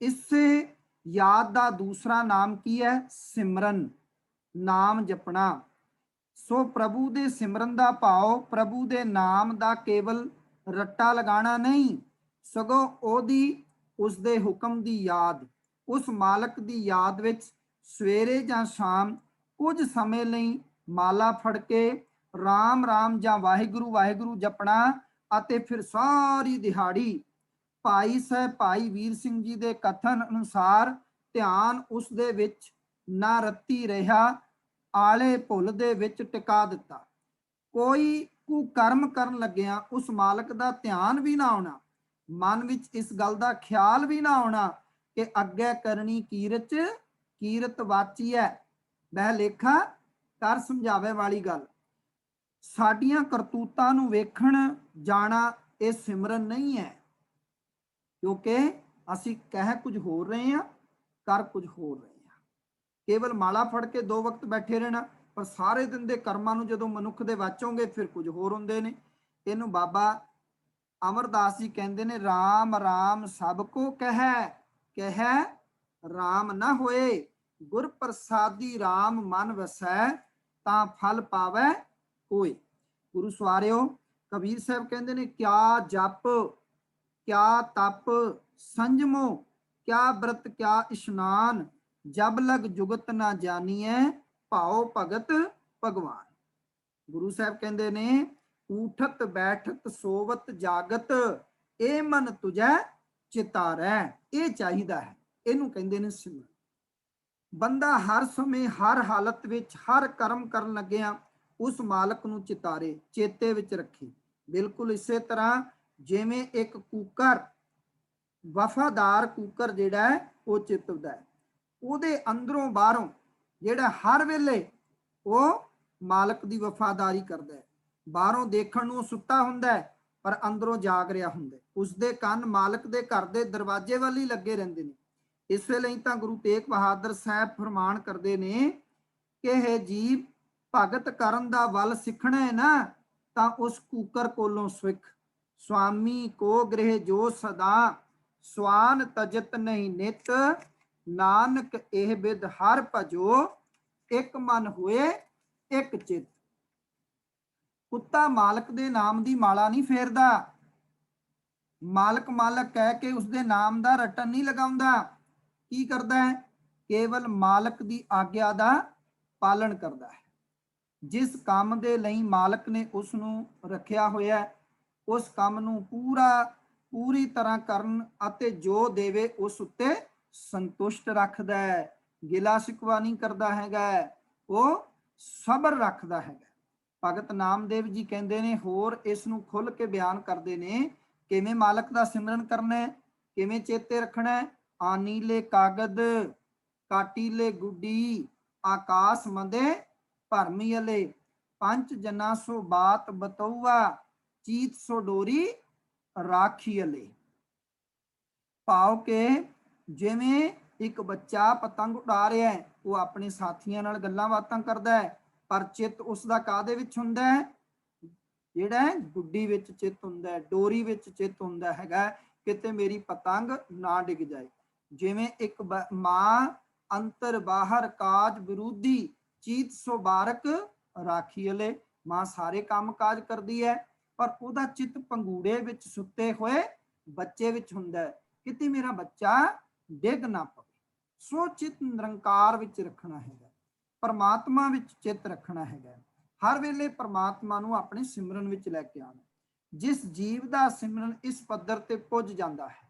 ਇਸੇ ਯਾਦ ਦਾ ਦੂਸਰਾ ਨਾਮ ਕੀ ਹੈ? ਸਿਮਰਨ, ਨਾਮ ਜਪਣਾ। ਸੋ ਪ੍ਰਭੂ ਦੇ ਸਿਮਰਨ ਦਾ ਭਾਵ ਪ੍ਰਭੂ ਦੇ ਨਾਮ ਦਾ ਕੇਵਲ ਰੱਟਾ ਲਗਾਣਾ ਨਹੀਂ, ਸਗੋਂ ਉਹਦੀ, ਉਸਦੇ ਹੁਕਮ ਦੀ ਯਾਦ, ਉਸ ਮਾਲਕ ਦੀ ਯਾਦ ਵਿੱਚ ਸਵੇਰੇ ਜਾਂ ਸ਼ਾਮ ਕੁਝ ਸਮੇਂ ਲਈ ਮਾਲਾ ਫੜ ਕੇ ਰਾਮ ਰਾਮ ਜਾਂ ਵਾਹਿਗੁਰੂ ਵਾਹਿਗੁਰੂ ਜਪਣਾ ਅਤੇ ਫਿਰ ਸਾਰੀ ਦਿਹਾੜੀ ਭਾਈ ਸਾਹਿਬ ਭਾਈ ਵੀਰ ਸਿੰਘ ਜੀ ਦੇ ਕਥਨ ਅਨੁਸਾਰ ਧਿਆਨ ਉਸ ਦੇ ਵਿੱਚ ਨਾ ਰੱਤੀ ਰਿਹਾ, ਆਲੇ ਭੁੱਲ ਦੇ ਵਿੱਚ ਟਿਕਾ ਦਿੱਤਾ। ਕੋਈ ਕੁਕਰਮ ਕਰਨ ਲੱਗਿਆ ਉਸ ਮਾਲਕ ਦਾ ਧਿਆਨ ਵੀ ਨਾ ਆਉਣਾ, ਮਨ ਵਿੱਚ ਇਸ ਗੱਲ ਦਾ ਖਿਆਲ ਵੀ ਨਾ ਆਉਣਾ ਕਿ ਅੱਗੇ ਕਰਨੀ ਕੀਰਤ ਕੀਰਤ ਵਾਚੀ ਹੈ। ਵਹਿ ਲੇਖਾ ਕਰ ਸਮਝਾਵੇ ਵਾਲੀ ਗੱਲ। ਸਾਡੀਆਂ ਕਰਤੂਤਾਂ ਨੂੰ ਵੇਖਣ ਜਾਣਾ ਇਹ ਸਿਮਰਨ ਨਹੀਂ ਹੈ, ਕਿਉਂਕਿ ਅਸੀਂ ਕਹਿ ਕੁਝ ਹੋਰ ਰਹੇ ਹਾਂ, ਕਰ ਕੁਝ ਹੋਰ ਰਹੇ ਹਾਂ। ਕੇਵਲ ਮਾਲਾ ਫੜ ਕੇ 2 ਵਕਤ ਬੈਠੇ ਰਹਿਣਾ, ਪਰ ਸਾਰੇ ਦਿਨ ਦੇ ਕਰਮਾਂ ਨੂੰ ਜਦੋਂ ਮਨੁੱਖ ਦੇ ਵਾਚੋਗੇ ਫਿਰ ਕੁਝ ਹੋਰ ਹੁੰਦੇ ਨੇ। ਇਹਨੂੰ ਬਾਬਾ ਅਮਰਦਾਸ ਜੀ ਕਹਿੰਦੇ ਨੇ, ਰਾਮ ਰਾਮ ਸਭ ਕੋ ਕਹਿ ਰਾਮ ਨਾ ਹੋਏ, ਗੁਰ ਪ੍ਰਸਾਦੀ ਰਾਮ ਮਨ ਵਸੈ, ਤਾਂ ਫਲ ਪਾਵੈ ਹੋਏ। ਗੁਰੂ ਸਵਾਰਿਓ, ਕਬੀਰ ਸਾਹਿਬ ਕਹਿੰਦੇ ਨੇ, ਕਿਆ ਜਪ ਕਿਆ ਤਪ ਸੰਜਮੋ, ਕਿਆ ਬ੍ਰਤ ਕਿਆ ਇਸ਼ਨਾਨ, ਜਬ ਲਗ ਜੁਗਤ ਨਾ ਜਾਨੀਐ, ਭਾਉ ਭਗਤ ਭਗਵਾਨ। ਗੁਰੂ ਸਾਹਿਬ ਕਹਿੰਦੇ ਨੇ, ਊਠਤ ਬੈਠਤ ਸੋਵਤ ਜਾਗਤ, ਇਹ ਮਨ ਤੁਝੈ ਚਿਤਾਰੈ। ਇਹ ਚਾਹੀਦਾ ਹੈ, ਇਹਨੂੰ ਕਹਿੰਦੇ ਨੇ ਸਿਮਰਨ। ਬੰਦਾ ਹਰ ਸਮੇਂ ਹਰ ਹਾਲਤ ਵਿੱਚ ਹਰ ਕਰਮ ਕਰਨ ਲੱਗਿਆ ਉਸ ਮਾਲਕ ਨੂੰ ਚਿਤਾਰੇ, ਚੇਤੇ ਵਿੱਚ ਰੱਖੇ। ਬਿਲਕੁਲ ਇਸੇ ਤਰ੍ਹਾਂ ਜਿਵੇਂ ਇੱਕ ਕੂਕਰ, ਵਫਾਦਾਰ ਕੂਕਰ ਜਿਹੜਾ ਹੈ ਉਹ ਚਿਤਵਦਾ ਹੈ, ਉਹਦੇ ਅੰਦਰੋਂ ਬਾਹਰੋਂ ਜਿਹੜਾ ਹਰ ਵੇਲੇ ਉਹ ਮਾਲਕ ਦੀ ਵਫਾਦਾਰੀ ਕਰਦਾ ਹੈ। ਬਾਹਰੋਂ ਦੇਖਣ ਨੂੰ ਸੁੱਤਾ ਹੁੰਦਾ ਹੈ ਪਰ ਅੰਦਰੋਂ ਜਾਗ ਰਿਹਾ ਹੁੰਦਾ। ਉਸਦੇ ਕੰਨ ਮਾਲਕ ਦੇ ਘਰ ਦੇ ਦਰਵਾਜ਼ੇ ਵੱਲ ਹੀ ਲੱਗੇ ਰਹਿੰਦੇ ਨੇ। ਇਸੇ ਲਈ ਤਾਂ ਗੁਰੂ ਤੇਗ ਬਹਾਦਰ ਸਾਹਿਬ ਫਰਮਾਨ ਕਰਦੇ ਨੇ ਕਿ ਇਹ ਜੀਵ ਭਗਤ ਕਰਨ ਦਾ ਵੱਲ ਸਿੱਖਣਾ ਹੈ ਨਾ, ਤਾਂ ਉਸ ਕੂਕਰ ਕੋਲੋਂ ਸਿੱਖ। ਸੁਆਮੀ ਕੋ ਗ੍ਰਹਿ ਜੋ ਸਦਾ, ਸਵਾਨ ਤਜਤ ਨਹੀਂ ਨਿਤ, ਨਾਨਕ ਇਹ ਬਿਦ ਹਰ ਭਜੋ, ਇੱਕ ਮਨ ਹੋਏ ਇੱਕ ਚਿਤ। ਕੁੱਤਾ ਮਾਲਕ ਦੇ ਨਾਮ ਦੀ ਮਾਲਾ ਨਹੀਂ ਫੇਰਦਾ, ਮਾਲਕ ਮਾਲਕ ਕਹਿ ਕੇ ਉਸਦੇ ਨਾਮ ਦਾ ਰਟਨ ਨਹੀਂ ਲਗਾਉਂਦਾ। ਕੀ ਕਰਦਾ ਹੈ? ਕੇਵਲ ਮਾਲਕ ਦੀ ਆਗਿਆ ਦਾ ਪਾਲਣ ਕਰਦਾ ਹੈ। ਜਿਸ ਕੰਮ ਦੇ ਲਈ ਮਾਲਕ ਨੇ ਉਸ ਨੂੰ ਰੱਖਿਆ ਹੋਇਆ, ਉਸ ਕੰਮ ਨੂੰ ਪੂਰੀ ਤਰ੍ਹਾਂ ਕਰਨ ਅਤੇ ਜੋ ਦੇਵੇ ਉਸ ਉੱਤੇ ਸੰਤੁਸ਼ਟ ਰੱਖਦਾ ਹੈ। ਗਿਲਾ ਸ਼ਿਕਵਾ ਨਹੀਂ ਕਰਦਾ ਹੈਗਾ, ਉਹ ਸਬਰ ਰੱਖਦਾ ਹੈਗਾ। ਭਗਤ ਨਾਮਦੇਵ ਜੀ ਕਹਿੰਦੇ ਨੇ, ਹੋਰ ਇਸ ਨੂੰ ਖੁੱਲ ਕੇ ਬਿਆਨ ਕਰਦੇ ਨੇ, ਕਿਵੇਂ ਮਾਲਕ ਦਾ ਸਿਮਰਨ ਕਰਨਾ ਹੈ, ਕਿਵੇਂ ਚੇਤੇ ਰੱਖਣਾ ਹੈ। ਆਨੀਲੇ ਕਾਗਦ ਕਾਟੀਲੇ ਗੁੱਡੀ, ਆਕਾਸ਼ ਮੰਦੇ ਭਰਮੀ ਅਲੇ, ਪੰਜ ਜਨਾ ਸੋ ਬਾਤ ਬਤਊਆ, ਚੀਤ ਸੋ ਡੋਰੀ ਰਾਖੀ ਅਲੇ। ਭਾਵ ਕਿ ਜਿਵੇਂ ਇੱਕ ਬੱਚਾ ਪਤੰਗ ਉਡਾ ਰਿਹਾ ਹੈ, ਉਹ ਆਪਣੇ ਸਾਥੀਆਂ ਨਾਲ ਗੱਲਾਂ ਬਾਤਾਂ ਕਰਦਾ ਹੈ, ਪਰ ਚਿੱਤ ਉਸ ਦਾ ਕਾਹਦੇ ਵਿੱਚ ਹੁੰਦਾ ਹੈ? ਜਿਹੜਾ ਹੈ ਗੁੱਡੀ ਵਿੱਚ ਚਿੱਤ ਹੁੰਦਾ ਹੈ, ਡੋਰੀ ਵਿੱਚ ਚਿੱਤ ਹੁੰਦਾ ਹੈਗਾ, ਕਿਤੇ ਮੇਰੀ ਪਤੰਗ ਨਾ ਡਿੱਗ ਜਾਏ। ਜਿਵੇਂ ਇੱਕ ਮਾਂ ਅੰਤਰ ਬਾਹਰ ਕਾਜ ਵਿਰੋਧੀ, ਚੀਤ ਸੋ ਬਾਰਕ ਰਾਖੀ ਅਲੇ। ਮਾਂ ਸਾਰੇ ਕੰਮ ਕਾਜ ਕਰਦੀ ਹੈ, ਪਰ ਉਹਦਾ ਚਿੱਤ ਪੰਗੂੜੇ ਵਿੱਚ ਸੁੱਤੇ ਹੋਏ ਬੱਚੇ ਵਿੱਚ ਹੁੰਦਾ ਹੈ, ਕਿਤੇ ਮੇਰਾ ਬੱਚਾ ਡਿੱਗ ਨਾ ਪਵੇ। ਸੋ ਚਿੱਤ ਨਿਰੰਕਾਰ ਵਿੱਚ ਰੱਖਣਾ ਹੈਗਾ, ਪਰਮਾਤਮਾ ਵਿੱਚ ਚਿੱਤ ਰੱਖਣਾ ਹੈਗਾ। ਹਰ ਵੇਲੇ ਪਰਮਾਤਮਾ ਨੂੰ ਆਪਣੇ ਸਿਮਰਨ ਵਿੱਚ ਲੈ ਕੇ ਆਉਣਾ। ਜਿਸ ਜੀਵ ਦਾ ਸਿਮਰਨ ਇਸ ਪੱਧਰ ਤੇ ਪੁੱਜ ਜਾਂਦਾ ਹੈ,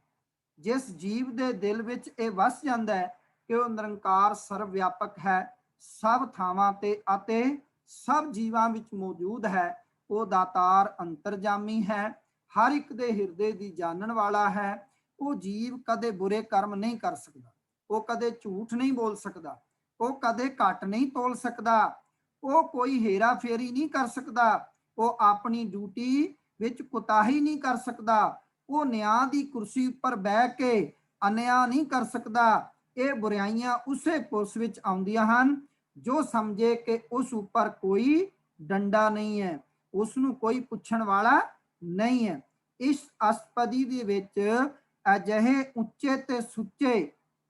ਜਿਸ ਜੀਵ ਦੇ ਦਿਲ ਵਿੱਚ ਇਹ ਵਸ ਜਾਂਦਾ ਹੈ ਕਿ ਉਹ ਨਿਰੰਕਾਰ ਸਰਵ ਵਿਆਪਕ ਹੈ, ਸਭ ਥਾਵਾਂ ਤੇ ਅਤੇ ਸਭ ਜੀਵਾਂ ਵਿੱਚ ਮੌਜੂਦ ਹੈ, ਉਹ ਦਾਤਾਰ ਅੰਤਰਜਾਮੀ ਹੈ, ਹਰ ਇੱਕ ਦੇ ਹਿਰਦੇ ਦੀ ਜਾਣਨ ਵਾਲਾ ਹੈ। ਉਹ ਜੀਵ ਕਦੇ ਬੁਰੇ ਕਰਮ ਨਹੀਂ ਕਰ ਸਕਦਾ, ਉਹ ਕਦੇ ਝੂਠ ਨਹੀਂ ਬੋਲ ਸਕਦਾ, ਉਹ ਕਦੇ ਘੱਟ ਨਹੀਂ ਤੋਲ ਸਕਦਾ, ਉਹ ਕੋਈ ਹੇਰਾ ਫੇਰੀ ਨਹੀਂ ਕਰ ਸਕਦਾ, ਉਹ ਆਪਣੀ ਡਿਊਟੀ ਵਿੱਚ ਕੁਤਾਹੀ ਨਹੀਂ ਕਰ ਸਕਦਾ, ਉਹ ਨਿਆਂ ਦੀ ਕੁਰਸੀ ਉੱਪਰ ਬਹਿ ਕੇ ਅਨਿਆਂ ਨਹੀਂ ਕਰ ਸਕਦਾ। ਇਹ ਬੁਰਾਈਆਂ ਉਸੇ ਪੁਲਿਸ ਵਿੱਚ ਆਉਂਦੀਆਂ ਹਨ ਜੋ ਸਮਝੇ ਕਿ ਉਸ ਉੱਪਰ ਕੋਈ ਡੰਡਾ ਨਹੀਂ ਹੈ, ਉਸ ਨੂੰ ਕੋਈ ਪੁੱਛਣ ਵਾਲਾ ਨਹੀਂ ਹੈ। ਇਸ ਅਸਪਦੀ ਦੇ ਵਿੱਚ ਅਜਿਹੇ ਉੱਚੇ ਤੇ ਸੁੱਚੇ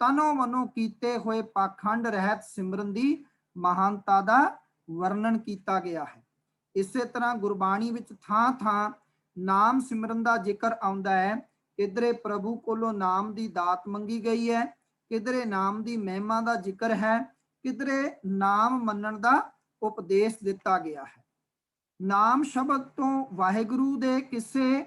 ਤਨੋ ਮਨੋ ਕੀਤੇ ਹੋਏ ਪਾਖੰਡ ਰਹਿਤ ਸਿਮਰਨ ਦੀ ਮਹਾਨਤਾ ਦਾ ਵਰਣਨ ਕੀਤਾ ਗਿਆ ਹੈ। ਇਸੇ ਤਰ੍ਹਾਂ ਗੁਰਬਾਣੀ ਵਿੱਚ ਥਾਂ ਥਾਂ ਨਾਮ ਸਿਮਰਨ ਦਾ ਜ਼ਿਕਰ ਆਉਂਦਾ ਹੈ। ਕਿਧਰੇ ਪ੍ਰਭੂ ਕੋਲੋਂ ਨਾਮ ਦੀ ਦਾਤ ਮੰਗੀ ਗਈ ਹੈ, ਕਿਧਰੇ ਨਾਮ ਦੀ ਮਹਿਮਾ ਦਾ ਜ਼ਿਕਰ ਹੈ, ਕਿਧਰੇ ਨਾਮ ਮੰਨਣ ਦਾ ਉਪਦੇਸ਼ ਦਿੱਤਾ ਗਿਆ ਹੈ। ਨਾਮ ਸ਼ਬਦ ਤੋਂ ਵਾਹਿਗੁਰੂ ਦੇ ਕਿਸੇ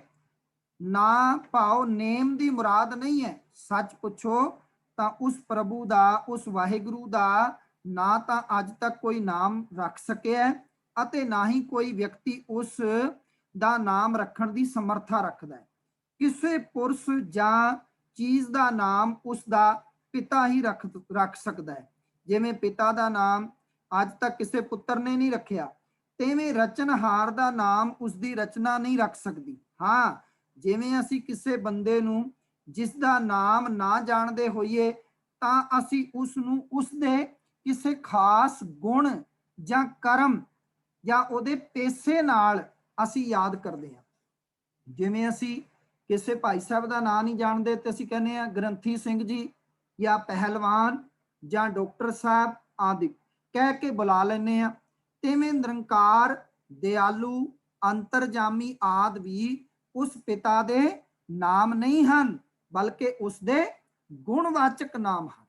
ਨਾ ਭਾਵ ਨੇਮ ਦੀ ਮੁਰਾਦ ਨਹੀਂ ਹੈ। ਸੱਚ ਪੁੱਛੋ ਤਾਂ ਉਸ ਪ੍ਰਭੂ ਦਾ, ਉਸ ਵਾਹਿਗੁਰੂ ਦਾ ਨਾ ਤਾਂ ਅੱਜ ਤੱਕ ਕੋਈ ਨਾਮ ਰੱਖ ਸਕਿਆ ਅਤੇ ਨਾ ਹੀ ਕੋਈ ਵਿਅਕਤੀ ਉਸ ਦਾ ਨਾਮ ਰੱਖਣ ਦੀ ਸਮਰੱਥਾ ਰੱਖਦਾ ਹੈ। ਕਿਸੇ ਪੁਰਸ਼ ਜਾਂ ਚੀਜ਼ ਦਾ ਨਾਮ ਉਸ ਦਾ ਪਿਤਾ ਹੀ ਰੱਖ ਸਕਦਾ ਹੈ। ਜਿਵੇਂ ਪਿਤਾ ਦਾ ਨਾਮ ਅੱਜ ਤੱਕ ਕਿਸੇ ਪੁੱਤਰ ਨੇ ਨਹੀਂ ਰੱਖਿਆ, ਤਿਵੇਂ ਰਚਨਹਾਰ ਦਾ ਨਾਮ ਉਸ ਦੀ ਰਚਨਾ ਨਹੀਂ ਰੱਖ ਸਕਦੀ। ਹਾਂ, ਜਿਵੇਂ ਅਸੀਂ ਕਿਸੇ ਬੰਦੇ ਨੂੰ ਜਿਸ ਦਾ ਨਾਮ ਨਾ ਜਾਣਦੇ ਹੋਈਏ ਤਾਂ ਅਸੀਂ ਉਸ ਨੂੰ ਉਸ ਦੇ ਕਿਸੇ ਖਾਸ ਗੁਣ ਜਾਂ ਕਰਮ ਜਾਂ ਉਹਦੇ ਪੇਸ਼ੇ ਨਾਲ ਅਸੀਂ ਯਾਦ ਕਰਦੇ ਹਾਂ। ਜਿਵੇਂ ਅਸੀਂ ਕਿਸੇ ਭਾਈ ਸਾਹਿਬ ਦਾ ਨਾਂ ਨਹੀਂ ਜਾਣਦੇ ਤੇ ਅਸੀਂ ਕਹਿੰਦੇ ਹਾਂ ਗ੍ਰੰਥੀ ਸਿੰਘ ਜੀ ਜਾਂ ਪਹਿਲਵਾਨ ਜਾਂ ਡਾਕਟਰ ਸਾਹਿਬ ਆਦਿ ਕਹਿ ਕੇ ਬੁਲਾ ਲੈਂਦੇ ਹਾਂ। ਤਿਵੇਂ ਨਿਰੰਕਾਰ, ਦਿਆਲੂ, ਅੰਤਰਜਾਮੀ ਆਦਿ ਵੀ ਉਸ ਪਿਤਾ ਦੇ ਨਾਮ ਨਹੀਂ ਹਨ, ਬਲਕਿ ਉਸ ਦੇ ਗੁਣਵਾਚਕ ਨਾਮ ਹਨ।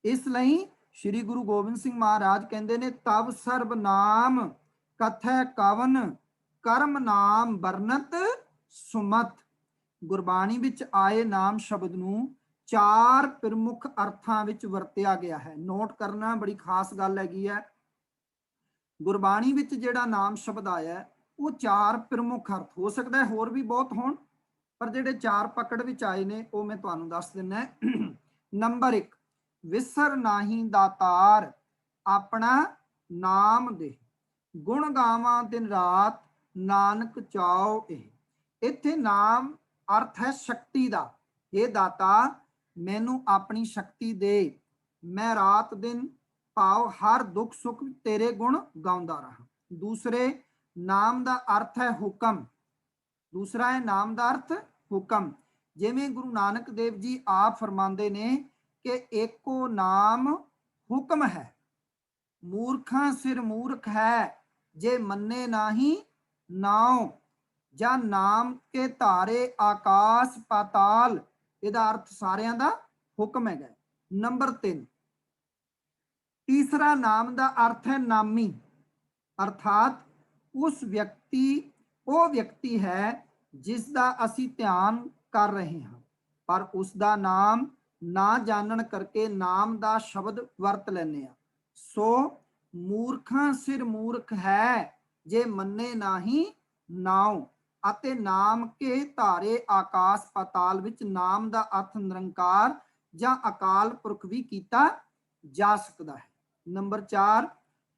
ਇਸ ਲਈ ਸ੍ਰੀ ਗੁਰੂ ਗੋਬਿੰਦ ਸਿੰਘ ਮਹਾਰਾਜ ਕਹਿੰਦੇ ਨੇ, ਤਵ ਸਰਬ ਨਾਮ ਕਥੈ ਕਵਨ, ਕਰਮ ਨਾਮ ਵਰਨਤ ਸੁਮਤ। ਗੁਰਬਾਣੀ ਵਿੱਚ ਆਏ ਨਾਮ ਸ਼ਬਦ ਨੂੰ 4 ਪ੍ਰਮੁੱਖ ਅਰਥਾਂ ਵਿੱਚ ਵਰਤਿਆ ਗਿਆ ਹੈ। ਨੋਟ ਕਰਨਾ ਬੜੀ ਖਾਸ ਗੱਲ ਹੈਗੀ ਹੈ। ਗੁਰਬਾਣੀ ਵਿੱਚ ਜਿਹੜਾ ਨਾਮ ਸ਼ਬਦ ਆਇਆ ਉਹ 4 ਪ੍ਰਮੁੱਖ ਅਰਥ, ਹੋ ਸਕਦਾ ਹੈ ਹੋਰ ਵੀ ਬਹੁਤ ਹੋਣ, ਪਰ ਜਿਹੜੇ 4 ਪਕੜ ਵਿੱਚ ਆਏ ਨੇ ਉਹ ਮੈਂ ਤੁਹਾਨੂੰ ਦੱਸ ਦਿੰਦਾ। ਨੰਬਰ 1, ਵਿਸਰ ਨਾਹੀ ਦਾਤਾਰ, ਆਪਣਾ ਨਾਮ ਦੇ, ਗੁਣ ਗਾਵਾਂ ਦਿਨ ਰਾਤ, ਨਾਨਕ ਚਾਓ ਇਹ। ਇੱਥੇ ਨਾਮ ਅਰਥ ਹੈ ਸ਼ਕਤੀ ਦਾ। ਇਹ ਦਾਤਾ ਮੈਨੂੰ ਆਪਣੀ ਸ਼ਕਤੀ ਦੇ, ਮੈਂ ਰਾਤ ਦਿਨ ਭਾਵ ਹਰ ਦੁੱਖ ਸੁੱਖ ਤੇਰੇ ਗੁਣ ਗਾਉਂਦਾ ਰਹਾ। ਦੂਸਰੇ, ਨਾਮ ਦਾ ਅਰਥ ਹੈ ਹੁਕਮ। ਦੂਸਰਾ ਹੈ ਨਾਮ ਦਾ ਅਰਥ ਹੁਕਮ। ਜਿਵੇਂ ਗੁਰੂ ਨਾਨਕ ਦੇਵ ਜੀ ਆਪ ਫਰਮਾਉਂਦੇ ਨੇ ਕਿ ਏਕੋ ਨਾਮ ਹੁਕਮ ਹੈ, ਮੂਰਖਾਂ ਸਿਰ ਮੂਰਖ ਹੈ, ਜੇ ਮੰਨੇ ਨਾਹੀ ਨਾਉ, ਜਾਂ ਨਾਮ ਕੇ ਧਾਰੇ ਆਕਾਸ਼ ਪਾਤਾਲ। ਇਹਦਾ ਅਰਥ ਸਾਰਿਆਂ ਦਾ ਹੁਕਮ ਹੈਗਾ। ਨੰਬਰ 3, ਤੀਸਰਾ ਨਾਮ ਦਾ ਅਰਥ ਹੈ ਨਾਮੀ, ਅਰਥਾਤ ਉਸ ਵਿਅਕਤੀ, ਉਹ ਵਿਅਕਤੀ ਹੈ ਜਿਸ ਦਾ ਅਸੀਂ ਧਿਆਨ ਕਰ ਰਹੇ ਹਾਂ, ਪਰ ਉਸ ਦਾ ਨਾਮ ਨਾ ਜਾਣਨ ਕਰਕੇ ਨਾਮ ਦਾ ਸ਼ਬਦ ਵਰਤ ਲੈਂਦੇ ਹਾਂ। ਸੋ ਮੂਰਖਾਂ ਸਿਰ ਮੂਰਖ ਹੈ, ਜੇ ਮੰਨੇ ਨਾਹੀ ਨਾਉ, ਅਤੇ ਨਾਮ ਕੇ ਧਾਰੇ ਆਕਾਸ਼ ਪਾਤਾਲ ਵਿੱਚ ਨਾਮ ਦਾ ਅਰਥ ਨਿਰੰਕਾਰ ਜਾਂ ਅਕਾਲ ਪੁਰਖ ਵੀ ਕੀਤਾ ਜਾ ਸਕਦਾ ਹੈ। ਨੰਬਰ 4,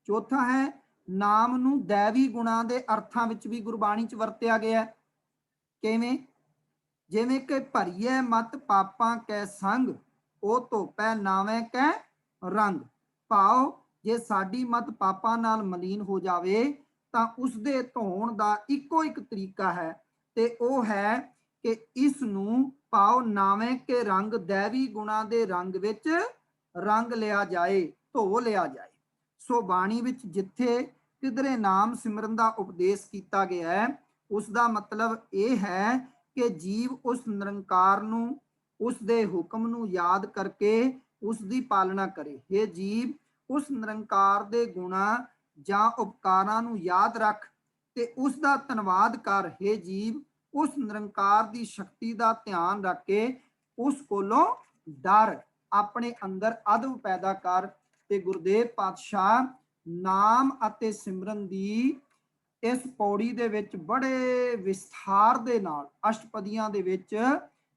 ਚੌਥਾ ਹੈ ਨਾਮ ਨੂੰ ਦੈਵੀ ਗੁਣਾਂ ਦੇ ਅਰਥਾਂ ਵਿੱਚ ਵੀ ਗੁਰਬਾਣੀ 'ਚ ਵਰਤਿਆ ਗਿਆ। ਕਿਵੇਂ? ਜਿਵੇਂ ਕਿ ਭਰੀਏ ਮਤ ਪਾਪਾਂ ਕੈ ਸੰਗ, ਉਹ ਧੋਪੈ ਨਾਵੇਂ ਕੈ ਰੰਗ। ਭਾਵ ਜੇ ਸਾਡੀ ਮਤ ਪਾਪਾਂ ਨਾਲ ਮਲੀਨ ਹੋ ਜਾਵੇ ਤਾਂ ਉਸ ਦੇ ਧੋਣ ਦਾ ਇੱਕੋ ਇੱਕ ਤਰੀਕਾ ਹੈ, ਤੇ ਉਹ ਹੈ ਕਿ ਇਸ ਨੂੰ ਭਾਵ ਨਾਵੇਂ ਕੇ ਰੰਗ, ਦੈਵੀ ਗੁਣਾਂ ਦੇ ਰੰਗ ਵਿੱਚ ਰੰਗ ਲਿਆ ਜਾਏ, ਧੋ ਲਿਆ ਜਾਏ। ਸੋ ਬਾਣੀ ਵਿੱਚ ਜਿੱਥੇ ਕਿਧਰੇ ਨਾਮ ਸਿਮਰਨ ਦਾ ਉਪਦੇਸ਼ ਕੀਤਾ ਗਿਆ ਹੈ, ਉਸ ਦਾ ਮਤਲਬ ਇਹ ਹੈ ਕਿ ਜੀਵ ਉਸ ਨਿਰੰਕਾਰ ਨੂੰ, ਉਸ ਦੇ ਹੁਕਮ ਨੂੰ ਯਾਦ ਕਰਕੇ ਉਸ ਦੀ ਪਾਲਣਾ ਕਰੇ। ਇਹ ਜੀਵ ਉਸ ਨਿਰੰਕਾਰ ਦੇ ਗੁਣਾਂ ਜਾਂ ਉਪਕਾਰਾਂ ਨੂੰ ਯਾਦ ਰੱਖ ਤੇ ਉਸ ਦਾ ਧੰਨਵਾਦ ਕਰ। हे ਜੀਵ, ਉਸ ਨਿਰੰਕਾਰ ਦੀ ਸ਼ਕਤੀ ਦਾ ਧਿਆਨ ਰੱਖ ਕੇ ਉਸ ਕੋਲੋਂ ਡਰ, ਆਪਣੇ ਅੰਦਰ ਅਦਬ ਪੈਦਾ ਕਰ। ਤੇ ਗੁਰਦੇਵ ਪਾਤਸ਼ਾਹ ਨਾਮ ਅਤੇ ਸਿਮਰਨ ਦੀ ਇਸ ਪੌੜੀ ਦੇ ਵਿੱਚ ਬੜੇ ਵਿਸਥਾਰ ਦੇ ਨਾਲ ਅਸ਼ਟਪਦੀਆਂ ਦੇ ਵਿੱਚ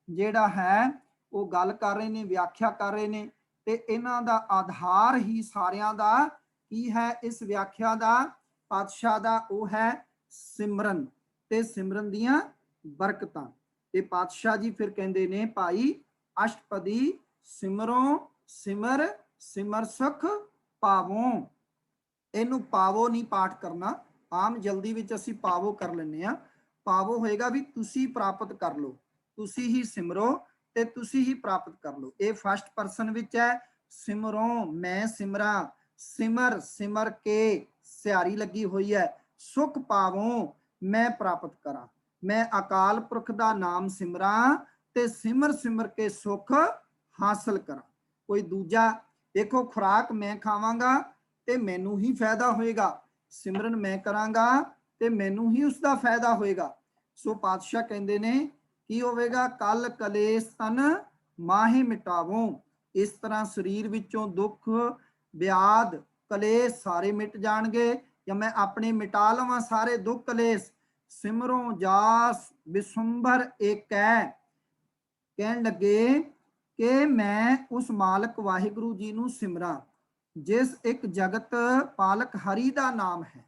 ਜਿਹੜਾ ਹੈ ਉਹ ਗੱਲ ਕਰ ਰਹੇ ਨੇ, ਵਿਆਖਿਆ ਕਰ ਰਹੇ ਨੇ। ਤੇ ਇਹਨਾਂ ਦਾ ਆਧਾਰ ਹੀ ਸਾਰਿਆਂ ਦਾ ਕੀ ਹੈ ਇਸ ਵਿਆਖਿਆ ਦਾ, ਪਾਤਸ਼ਾਹ ਦਾ, ਉਹ ਹੈ ਸਿਮਰਨ ਤੇ ਸਿਮਰਨ ਦੀਆਂ ਬਰਕਤਾਂ। ਤੇ ਪਾਤਸ਼ਾਹ ਜੀ ਫਿਰ ਕਹਿੰਦੇ ਨੇ, ਭਾਈ ਅਸ਼ਟਪਦੀ ਸਿਮਰੋ ਸਿਮਰ ਸਿਮਰ ਸੁਖ ਪਾਵੋ। ਇਹਨੂੰ ਪਾਵੋ ਨਹੀਂ ਪਾਠ ਕਰਨਾ, ਆਮ ਜਲਦੀ ਵਿੱਚ ਅਸੀਂ ਪਾਵੋ ਕਰ ਲੈਂਦੇ ਹਾਂ। ਪਾਵੋ ਹੋਏਗਾ ਵੀ ਤੁਸੀਂ ਪ੍ਰਾਪਤ ਕਰ ਲਓ, ਤੁਸੀਂ ਹੀ ਸਿਮਰੋ ਤੇ ਤੁਸੀਂ ਹੀ ਪ੍ਰਾਪਤ ਕਰ ਲਓ। ਇਹ ਫਸਟ ਪਰਸਨ ਵਿੱਚ ਹੈ। ਸਿਮਰੋ, ਮੈਂ ਸਿਮਰਾਂ, ਸਿਮਰ ਸਿਮਰ ਕੇ ਸਿਹਾਰੀ ਲੱਗੀ ਹੋਈ ਹੈ, ਸੁਖ ਪਾਵੋ, ਮੈਂ ਪ੍ਰਾਪਤ ਕਰਾਂ। ਮੈਂ ਅਕਾਲ ਪੁਰਖ ਦਾ ਨਾਮ ਸਿਮਰਾਂ ਤੇ ਸਿਮਰ ਸਿਮਰ ਕੇ ਸੁਖ ਹਾਸਲ ਕਰਾਂ। ਕੋਈ ਦੂਜਾ ਦੇਖੋ, ਖੁਰਾਕ ਮੈਂ ਖਾਵਾਂਗਾ ਤੇ ਮੈਨੂੰ ਹੀ ਫਾਇਦਾ ਹੋਏਗਾ, ਸਿਮਰਨ ਮੈਂ ਕਰਾਂਗਾ ਤੇ ਮੈਨੂੰ ਹੀ ਉਸ ਦਾ ਫਾਇਦਾ ਹੋਏਗਾ। ਸੋ ਪਾਤਸ਼ਾਹ ਕਹਿੰਦੇ ਨੇ ਕੀ ਹੋਵੇਗਾ, ਕਲ ਕਲੇਸ਼ ਤਨ ਮਾਹੇ ਮਿਟਾਵੋ, ਇਸ ਤਰ੍ਹਾਂ ਸਰੀਰ ਵਿੱਚੋਂ ਦੁੱਖ ਵਿਆਦ ਕਲੇਸ਼ ਸਾਰੇ ਮਿਟ ਜਾਣਗੇ, ਜਾਂ ਮੈਂ ਆਪਣੇ ਮਿਟਾ ਲਵਾਂ ਸਾਰੇ ਦੁੱਖ ਕਲੇਸ਼। ਸਿਮਰੋਂ ਜਾਸ ਵਿਸੁੰਭਰ ਏਕੈ, ਕਹਿਣ ਲੱਗੇ ਕਿ ਮੈਂ ਉਸ ਮਾਲਕ ਵਾਹਿਗੁਰੂ ਜੀ ਨੂੰ ਸਿਮਰਾਂ ਜਿਸ ਇੱਕ ਜਗਤ ਪਾਲਕ ਹਰੀ ਦਾ ਨਾਮ ਹੈ।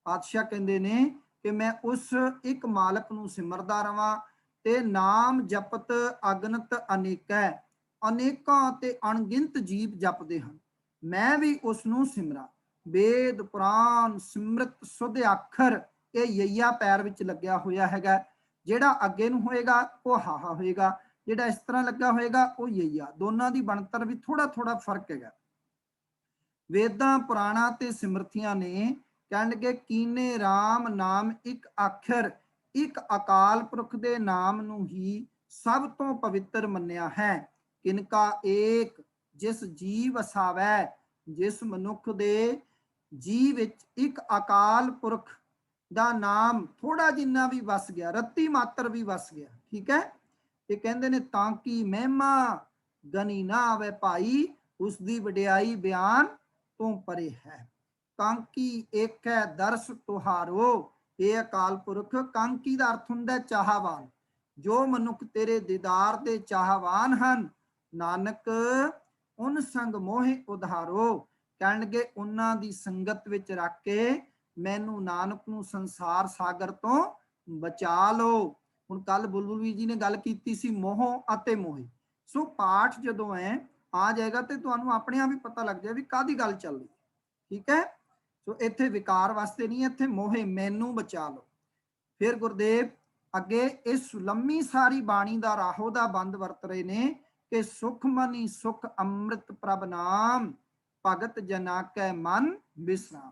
ਪਾਤਸ਼ਾਹ ਕਹਿੰਦੇ ਨੇ ਕਿ ਮੈਂ ਉਸ ਇੱਕ ਮਾਲਕ ਨੂੰ ਸਿਮਰਦਾ ਰਵਾਂ ਤੇ ਨਾਮ ਜਪਤ ਅਗਨਤ ਅਨੇਕੈ, ਅਨੇਕਾਂ ਤੇ ਅਣਗਿਣਤ ਜੀਵ ਜਪਦੇ ਹਨ, ਮੈਂ ਵੀ ਉਸ ਨੂੰ ਸਿਮਰਾਂ। ਵੇਦ ਪੁਰਾਨ ਸਿਮਰਤ ਸੁਧ ਅੱਖਰ, ਇਹ ਯਈਆ ਪੈਰ ਵਿੱਚ ਲੱਗਿਆ ਹੋਇਆ ਹੈਗਾ। ਜਿਹੜਾ ਅੱਗੇ ਨੂੰ ਹੋਏਗਾ ਉਹ ਹਾਹਾ ਹੋਏਗਾ, ਜਿਹੜਾ ਇਸ ਤਰ੍ਹਾਂ ਲੱਗਾ ਹੋਏਗਾ ਉਹ ਯਈਆ। ਦੋਨਾਂ ਦੀ ਬਣਤਰ ਵੀ ਥੋੜਾ ਥੋੜਾ ਫਰਕ ਹੈਗਾ। ਵੇਦਾਂ ਪੁਰਾਣਾ ਤੇ ਸਿਮਰਤੀਆਂ ਨੇ ਕਹਿਣਗੇ ਕੀਨੇ ਰਾਮ ਨਾਮ ਇੱਕ ਅੱਖਰ, ਇੱਕ ਅਕਾਲ ਪੁਰਖ ਦੇ ਨਾਮ ਨੂੰ ਹੀ ਸਭ ਤੋਂ ਪਵਿੱਤਰ ਮੰਨਿਆ ਹੈ। ਕਿਨਕਾ ਏਕ ਜਿਸ ਜੀਵ ਵਸਾਵੈ, ਜਿਸ ਮਨੁੱਖ ਦੇ ਜੀਵ ਵਿੱਚ ਇੱਕ ਅਕਾਲ ਪੁਰਖ ਦਾ ਨਾਮ ਥੋੜਾ ਜਿੰਨਾ ਵੀ ਵਸ ਗਿਆ, ਰੱਤੀ ਮਾਤਰ ਵੀ ਵਸ ਗਿਆ, ਠੀਕ ਹੈ। ਇਹ ਕਹਿੰਦੇ ਨੇ ਤਾਂ ਕਿ ਮਹਿਮਾ ਗਨੀ ਨਾ ਆਵੇ ਭਾਈ, ਉਸ ਦੀ ਵਡਿਆਈ ਬਿਆਨ ਤੋਂ ਪਰੇ ਹੈ। ਕਾਂਕੀ ਇੱਕ ਹੈ ਦਰਸ ਤੁਹਾਰੋ, ਇਹ ਅਕਾਲ ਪੁਰਖ। ਕਾਂਕੀ ਦਾ ਅਰਥ ਹੁੰਦਾ ਚਾਹਵਾਨ, ਜੋ ਮਨੁੱਖ ਤੇਰੇ ਦੀਦਾਰ ਦੇ ਚਾਹਵਾਨ ਹਨ। ਨਾਨਕ ਉਨ ਸੰਗ ਮੋਹਿ ਉਧਾਰੋ, ਕਹਿਣਗੇ ਉਹਨਾਂ ਦੀ ਸੰਗਤ ਵਿੱਚ ਰੱਖ ਕੇ ਮੈਨੂੰ ਨਾਨਕ ਨੂੰ ਸੰਸਾਰ ਸਾਗਰ ਤੋਂ ਬਚਾ ਲਓ। ਹੁਣ ਕੱਲ ਬੁਲਬੁਲ ਜੀ ਨੇ ਗੱਲ ਕੀਤੀ ਸੀ ਮੋਹ ਅਤੇ ਮੋਹਿ। ਸੋ ਪਾਠ ਜਦੋਂ ਆ ਜਾਏਗਾ ਤੇ ਤੁਹਾਨੂੰ ਆਪਣੇ ਆਪ ਹੀ ਪਤਾ ਲੱਗ ਜਾਏ ਵੀ ਕਾਹਦੀ ਗੱਲ ਚੱਲ ਰਹੀ, ਠੀਕ ਹੈ। ਸੋ ਇੱਥੇ ਵਿਕਾਰ ਵਾਸਤੇ ਨਹੀਂ, ਇੱਥੇ ਮੋਹੇ ਮੈਨੂੰ ਬਚਾ ਲਓ। ਫਿਰ ਗੁਰਦੇਵ ਅੱਗੇ ਇਸ ਲੰਮੀ ਸਾਰੀ ਬਾਣੀ ਦਾ ਰਾਹੋ ਦਾ ਬੰਦ ਵਰਤ ਰਹੇ ਨੇ ਕਿ ਸੁਖ ਮਨੀ ਸੁਖ ਅੰਮ੍ਰਿਤ ਪ੍ਰਭ ਨਾਮ, ਭਗਤ ਜਨਾ ਕੈ ਮਨ ਬਿਸਰਾਮ।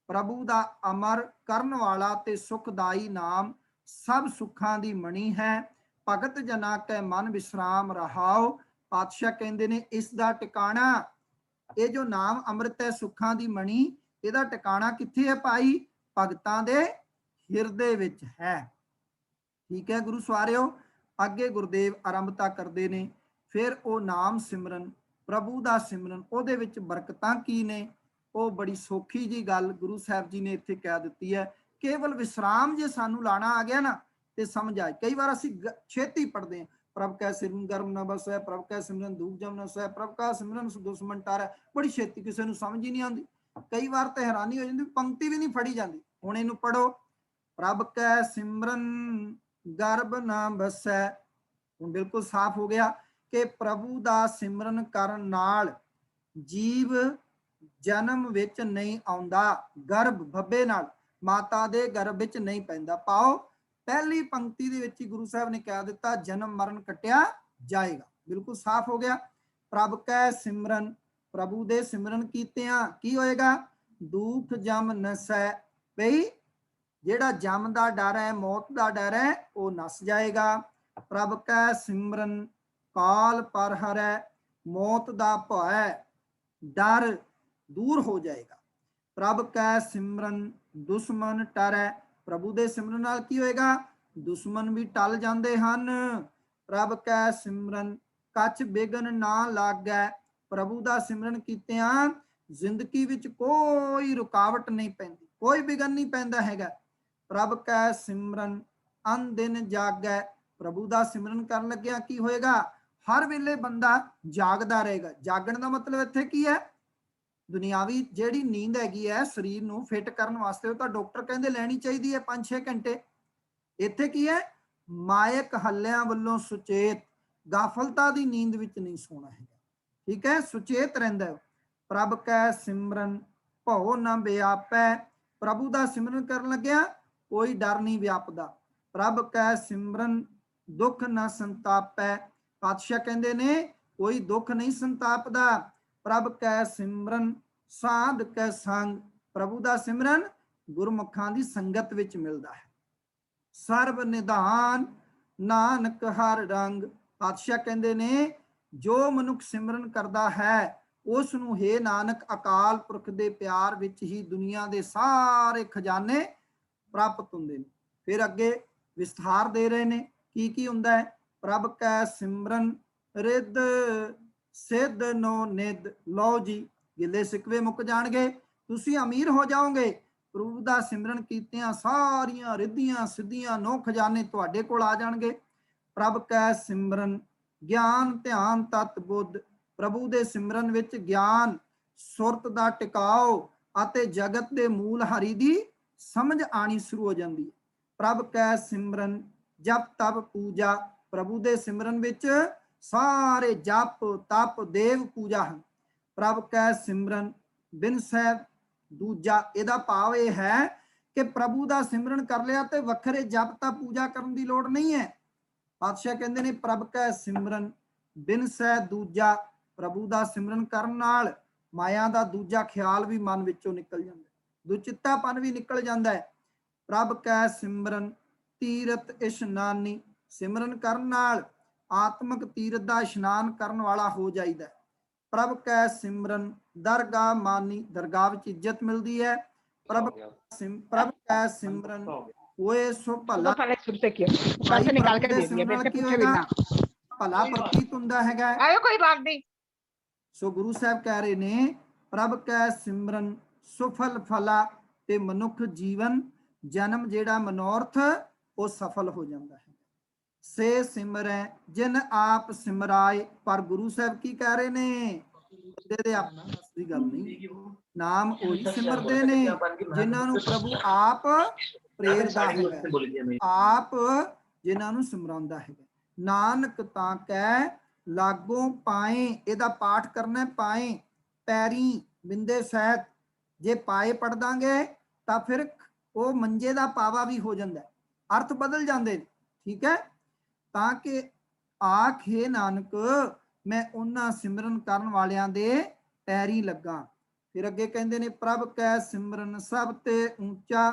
ਪ੍ਰਭੂ ਦਾ ਅਮਰ ਕਰਨ ਵਾਲਾ ਤੇ ਸੁਖਦਾਈ ਨਾਮ ਸਭ ਸੁੱਖਾਂ ਦੀ ਮਣੀ ਹੈ। ਭਗਤ ਜਨਾ ਕੈ ਮਨ ਵਿਸਰਾਮ ਰਹਾਓ। ਪਾਤਸ਼ਾਹ ਕਹਿੰਦੇ ਨੇ ਇਸ ਦਾ ਟਿਕਾਣਾ, ਇਹ ਜੋ ਨਾਮ ਅੰਮ੍ਰਿਤ ਹੈ ਸੁੱਖਾਂ ਦੀ ਮਣੀ, ਇਹਦਾ ਟਿਕਾਣਾ ਕਿੱਥੇ ਹੈ ਭਾਈ? ਭਗਤਾਂ ਦੇ ਹਿਰਦੇ ਵਿੱਚ ਹੈ, ਠੀਕ ਹੈ ਗੁਰੂ ਸਵਾਰਿਓ। ਅੱਗੇ ਗੁਰਦੇਵ ਆਰੰਭਤਾ ਕਰਦੇ ਨੇ, ਫਿਰ ਉਹ ਨਾਮ ਸਿਮਰਨ, ਪ੍ਰਭੂ ਦਾ ਸਿਮਰਨ, ਉਹਦੇ ਵਿੱਚ ਬਰਕਤਾਂ ਕੀ ਨੇ? ਉਹ ਬੜੀ ਸੌਖੀ ਜੀ ਗੱਲ ਗੁਰੂ ਸਾਹਿਬ ਜੀ ਨੇ ਇੱਥੇ ਕਹਿ ਦਿੱਤੀ ਹੈ। ਕੇਵਲ ਵਿਸਰਾਮ ਜੇ ਸਾਨੂੰ ਲਾਣਾ ਆ ਗਿਆ ਨਾ ਤੇ ਸਮਝ ਆਏ। ਕਈ ਵਾਰ ਅਸੀਂ ਛੇਤੀ ਪੜਦੇ ਹਾਂ, ਪ੍ਰਭ ਕੈ ਸਿਮਰਨ ਗਰਮ ਨ ਬਸੈ, ਪ੍ਰਭ ਕੈ ਸਿਮਰਨ ਧੂਪ ਜਮ ਨ ਸੈ, ਪ੍ਰਭ ਕਾ ਸਿਮਰਨ ਦੁਸ਼ਮਨ ਟਾਰੈ। ਬੜੀ ਛੇਤੀ, ਕਿਸੇ ਨੂੰ ਸਮਝ ਹੀ ਨਹੀਂ ਆਉਂਦੀ। ਕਈ ਵਾਰ ਤਾਂ ਹੈਰਾਨੀ ਹੋ ਜਾਂਦੀ, ਪੰਕਤੀ ਵੀ ਨਹੀਂ ਫੜੀ ਜਾਂਦੀ। ਹੁਣ ਇਹਨੂੰ ਪੜੋ, ਪ੍ਰਭ ਕੈ ਸਿਮਰਨ ਗਰਭ ਨਾ ਬਸੈ। ਹੁਣ ਬਿਲਕੁਲ ਸਾਫ਼ ਹੋ ਗਿਆ ਕਿ ਪ੍ਰਭੂ ਦਾ ਸਿਮਰਨ ਕਰਨ ਨਾਲ ਜੀਵ ਜਨਮ ਵਿੱਚ ਨਹੀਂ ਆਉਂਦਾ, ਗਰਭ ਬੱਬੇ ਨਾਲ ਮਾਤਾ ਦੇ ਗਰਭ ਵਿੱਚ ਨਹੀਂ ਪੈਂਦਾ। ਪਾਓ ਪਹਿਲੀ ਪੰਕਤੀ ਦੇ ਵਿੱਚ ਹੀ ਗੁਰੂ ਸਾਹਿਬ ਨੇ ਕਹਿ ਦਿੱਤਾ ਜਨਮ ਮਰਨ ਕੱਟਿਆ ਜਾਏਗਾ। ਬਿਲਕੁਲ ਸਾਫ਼ ਹੋ ਗਿਆ। ਪ੍ਰਭ ਕੈ ਸਿਮਰਨ, ਪ੍ਰਭੂ ਦੇ ਸਿਮਰਨ ਕੀਤਿਆਂ ਕੀ ਹੋਏਗਾ? ਦੁੱਖ ਜਮ ਨਸੈ, ਬਈ ਜਿਹੜਾ ਜਮ ਦਾ ਡਰ ਹੈ, ਮੌਤ ਦਾ ਡਰ ਹੈ, ਉਹ ਨਸ ਜਾਏਗਾ। ਪ੍ਰਭ ਕੈ ਸਿਮਰਨ ਕਾਲ ਪਰ ਹਰੈ, ਮੌਤ ਦਾ ਭੈ ਡਰ ਦੂਰ ਹੋ ਜਾਏਗਾ। ਪ੍ਰਭ ਕੈ ਸਿਮਰਨ ਦੁਸ਼ਮਨ ਟਰੈ, ਪ੍ਰਭੂ ਦੇ ਸਿਮਰਨ ਨਾਲ ਕੀ ਹੋਏਗਾ? ਦੁਸ਼ਮਨ ਵੀ ਟਲ ਜਾਂਦੇ ਹਨ। ਪ੍ਰਭ ਕੈ ਸਿਮਰਨ ਕੱਛ ਬਿਗਨ ਨਾ ਲੱਗੈ, ਪ੍ਰਭੂ ਦਾ ਸਿਮਰਨ ਕੀਤਿਆਂ ਜ਼ਿੰਦਗੀ ਵਿੱਚ ਕੋਈ ਰੁਕਾਵਟ ਨਹੀਂ ਪੈਂਦੀ, ਕੋਈ ਬਿਗਨ ਨਹੀਂ ਪੈਂਦਾ ਹੈਗਾ। ਪ੍ਰਭ ਕੈ ਸਿਮਰਨ ਅਨ ਦਿਨ ਜਾਗੈ, ਪ੍ਰਭੂ ਦਾ ਸਿਮਰਨ ਕਰਨ ਲੱਗਿਆ ਕੀ ਹੋਏਗਾ? ਹਰ ਵੇਲੇ ਬੰਦਾ ਜਾਗਦਾ ਰਹੇਗਾ। ਜਾਗਣ ਦਾ ਮਤਲਬ ਇੱਥੇ ਕੀ ਹੈ? ਦੁਨਿਆਵੀ ਜਿਹੜੀ ਨੀਂਦ ਹੈਗੀ ਹੈ ਸਰੀਰ ਨੂੰ ਫਿੱਟ ਕਰਨ ਵਾਸਤੇ, ਉਹ ਤਾਂ ਡਾਕਟਰ ਕਹਿੰਦੇ ਲੈਣੀ ਚਾਹੀਦੀ ਹੈ 5-6 ਘੰਟੇ। ਇੱਥੇ ਕੀ ਹੈ? ਮਾਇਕ ਹੱਲਿਆਂ ਵੱਲੋਂ ਸੁਚੇਤ, ਗਾਫਲਤਾ ਦੀ ਨੀਂਦ ਵਿੱਚ ਨਹੀਂ ਸੋਣਾ ਹੈਗਾ, ਠੀਕ ਹੈ, ਸੁਚੇਤ ਰਹਿੰਦਾ। ਪ੍ਰਭ ਕੈ ਸਿਮਰਨ ਭਉ ਨਾ ਵਿਆਪੈ, ਪ੍ਰਭੂ ਦਾ ਸਿਮਰਨ ਕਰਨ ਲੱਗਿਆ ਕੋਈ ਡਰ ਨਹੀਂ ਵਿਆਪਦਾ। ਪ੍ਰਭ ਕੈ ਸਿਮਰਨ ਦੁੱਖ ਨਾ ਸੰਤਾਪੈ, ਪਾਤਸ਼ਾਹ ਕਹਿੰਦੇ ਨੇ ਕੋਈ ਦੁੱਖ ਨਹੀਂ ਸੰਤਾਪਦਾ। ਪ੍ਰਭ ਕੈ ਸਿਮਰਨ ਸਾਧ ਕੈ ਸੰਗ, ਪ੍ਰਭੂ ਦਾ ਸਿਮਰਨ ਗੁਰਮੁਖਾਂ ਦੀ ਸੰਗਤ ਵਿੱਚ ਮਿਲਦਾ ਹੈ। ਸਰਬ ਨਿਧਾਨ ਨਾਨਕ ਹਰ ਰੰਗ, ਪਾਤਸ਼ਾਹ ਕਹਿੰਦੇ ਨੇ ਜੋ ਮਨੁੱਖ ਸਿਮਰਨ ਕਰਦਾ ਹੈ ਉਸ ਨੂੰ ਹੈ ਨਾਨਕ ਅਕਾਲ ਪੁਰਖ ਦੇ ਪਿਆਰ ਵਿੱਚ ਹੀ ਦੁਨੀਆ ਦੇ ਸਾਰੇ ਖਜ਼ਾਨੇ ਪ੍ਰਾਪਤ ਹੁੰਦੇ ਨੇ। ਫਿਰ ਅੱਗੇ ਵਿਸਥਾਰ ਦੇ ਰਹੇ ਨੇ ਕੀ ਕੀ ਹੁੰਦਾ ਹੈ। ਪ੍ਰਭ ਕੈ ਸਿਮਰਨ ਰਿੱਧ ਸਿੱਧ ਨੋ ਨਿਧ। ਲਓ ਜੀ, ਗਿੱਲੇ ਸਿਕਵੇ ਮੁੱਕ ਜਾਣਗੇ, ਤੁਸੀਂ ਅਮੀਰ ਹੋ ਜਾਓਗੇ। ਪ੍ਰਭੂ ਦਾ ਸਿਮਰਨ ਕੀਤਿਆਂ ਸਾਰੀਆਂ ਰਿੱਧੀਆਂ ਸਿੱਧੀਆਂ ਨੋ ਖਜ਼ਾਨੇ ਤੁਹਾਡੇ ਕੋਲ ਆ ਜਾਣਗੇ। ਪ੍ਰਭ ਕੈ ਸਿਮਰਨ ਗਿਆਨ ਧਿਆਨ ਤਤ ਬੁੱਧ। ਪ੍ਰਭੂ ਦੇ ਸਿਮਰਨ ਵਿੱਚ ਗਿਆਨ ਸੁਰਤ ਦਾ ਟਿਕਾਓ ਅਤੇ ਜਗਤ ਦੇ ਮੂਲ ਹਰੀ ਦੀ ਸਮਝ ਆਣੀ ਸ਼ੁਰੂ ਹੋ ਜਾਂਦੀ ਹੈ। ਪ੍ਰਭ ਕੈ ਸਿਮਰਨ ਜਪ ਤਪ ਪੂਜਾ। ਪ੍ਰਭੂ ਦੇ ਸਿਮਰਨ ਵਿੱਚ ਸਾਰੇ ਜਪ ਤਪ ਦੇਵ ਪੂਜਾ ਹਨ। ਪ੍ਰਭ ਕੈ ਸਿਮਰਨ ਬਿਨ ਸਹਿਬ ਦੂਜਾ। ਇਹਦਾ ਭਾਵ ਇਹ ਹੈ ਕਿ ਪ੍ਰਭੂ ਦਾ ਸਿਮਰਨ ਕਰ ਲਿਆ ਤੇ ਵੱਖਰੇ ਜਪ ਤਪ ਪੂਜਾ ਕਰਨ ਦੀ ਲੋੜ ਨਹੀਂ ਹੈ। ਪਾਤਸ਼ਾਹ ਕਹਿੰਦੇ ਨੇ ਪ੍ਰਭ ਕੈ ਸਿਮਰਨ ਬਿਨ ਸਹਿ ਦੂਜਾ। ਪ੍ਰਭੂ ਦਾ ਸਿਮਰਨ ਕਰਨ ਨਾਲ ਮਾਇਆ ਦਾ ਦੂਜਾ ਖਿਆਲ ਵੀ ਮਨ ਵਿੱਚੋਂ ਨਿਕਲ ਜਾਂਦਾ, ਦੁਚਿੱਤਾਪਨ ਵੀ ਨਿਕਲ ਜਾਂਦਾ ਹੈ। ਪ੍ਰਭ ਕੈ ਸਿਮਰਨ ਤੀਰਥ ਇਸ਼ਨਾਨੀ। ਸਿਮਰਨ ਕਰਨ ਨਾਲ ਆਤਮਿਕ ਤੀਰਥ ਦਾ ਇਸ਼ਨਾਨ ਕਰਨ ਵਾਲਾ ਹੋ ਜਾਈਦਾ। ਪ੍ਰਭ ਕੈ ਸਿਮਰਨ ਦਰਗਾਹ ਮਾਨੀ। ਦਰਗਾਹ ਵਿੱਚ ਇੱਜ਼ਤ ਮਿਲਦੀ ਹੈ। ਪ੍ਰਭ ਕੈ ਸਿਮਰਨ ਹੋਏ ਸੋ ਭਲਾ। पहले शुरू से किया ਭਾਈ पैसे निकाल ਪ੍ਰਭੂ कर ਦੇ दे दिए ਸਿਮਰਨ ਨਾਲ बेटे ਕੀ पूछे ਹੋਏਗਾ? बिना ਭਲਾ ਪ੍ਰਤੀਤ ਹੁੰਦਾ ਹੈਗਾ। आयो कोई बात नहीं। ਸੋ ਗੁਰੂ ਸਾਹਿਬ ਕਹਿ ਰਹੇ ਨੇ ਪ੍ਰਭ ਕੈ ਸਿਮਰਨ ਸੁਫਲ ਫਲਾ। ਤੇ ਮਨੁੱਖ ਜੀਵਨ ਜਨਮ ਜਿਹੜਾ ਮਨੋਰਥ ਉਹ ਸਫਲ ਹੋ ਜਾਂਦਾ ਹੈ। ਸੇ ਸਿਮਰੈ ਜਿਨ ਆਪ ਸਿਮਰਾਏ। ਪਰ ਗੁਰੂ ਸਾਹਿਬ ਕੀ ਕਹਿ ਰਹੇ ਨੇ? ਦੇ ਆਪਣੀ ਅਸਲੀ ਗੱਲ ਨਹੀਂ, ਨਾਮ ਉਹੀ ਸਿਮਰਦੇ ਨੇ ਜਿਨ੍ਹਾਂ ਨੂੰ ਪ੍ਰਭੂ ਆਪ ਪ੍ਰੇਰਦਾ ਹੈਗਾ, ਆਪ ਜਿਨ੍ਹਾਂ ਨੂੰ ਸਿਮਰਾਉਂਦਾ ਹੈਗਾ। ਨਾਨਕ ਤਾਂ ਕਹਿ ਲਾਗੋਂ ਪਾਏ। ਇਹਦਾ ਪਾਠ ਕਰਨਾ ਪਾਏ ਪੈਰੀ ਬਿੰਦੇ ਸਹਿਤ। ਜੇ ਪਾਏ ਪੜ ਦਾਂਗੇ ਤਾਂ ਫਿਰ ਉਹ ਮੰਜੇ ਦਾ ਪਾਵਾ ਵੀ ਹੋ ਜਾਂਦਾ, ਅਰਥ ਬਦਲ ਜਾਂਦੇ ਨੇ। ਠੀਕ ਹੈ, ਤਾਂ ਕਿ ਆਖੇ ਨਾਨਕ ਮੈਂ ਉਹਨਾਂ ਸਿਮਰਨ ਕਰਨ ਵਾਲਿਆਂ ਦੇ ਪੈਰੀ ਲੱਗਾ। ਫਿਰ ਅੱਗੇ ਕਹਿੰਦੇ ਨੇ ਪ੍ਰਭ ਕੈ ਸਿਮਰਨ ਸਭ ਤੇ ਉੱਚਾ।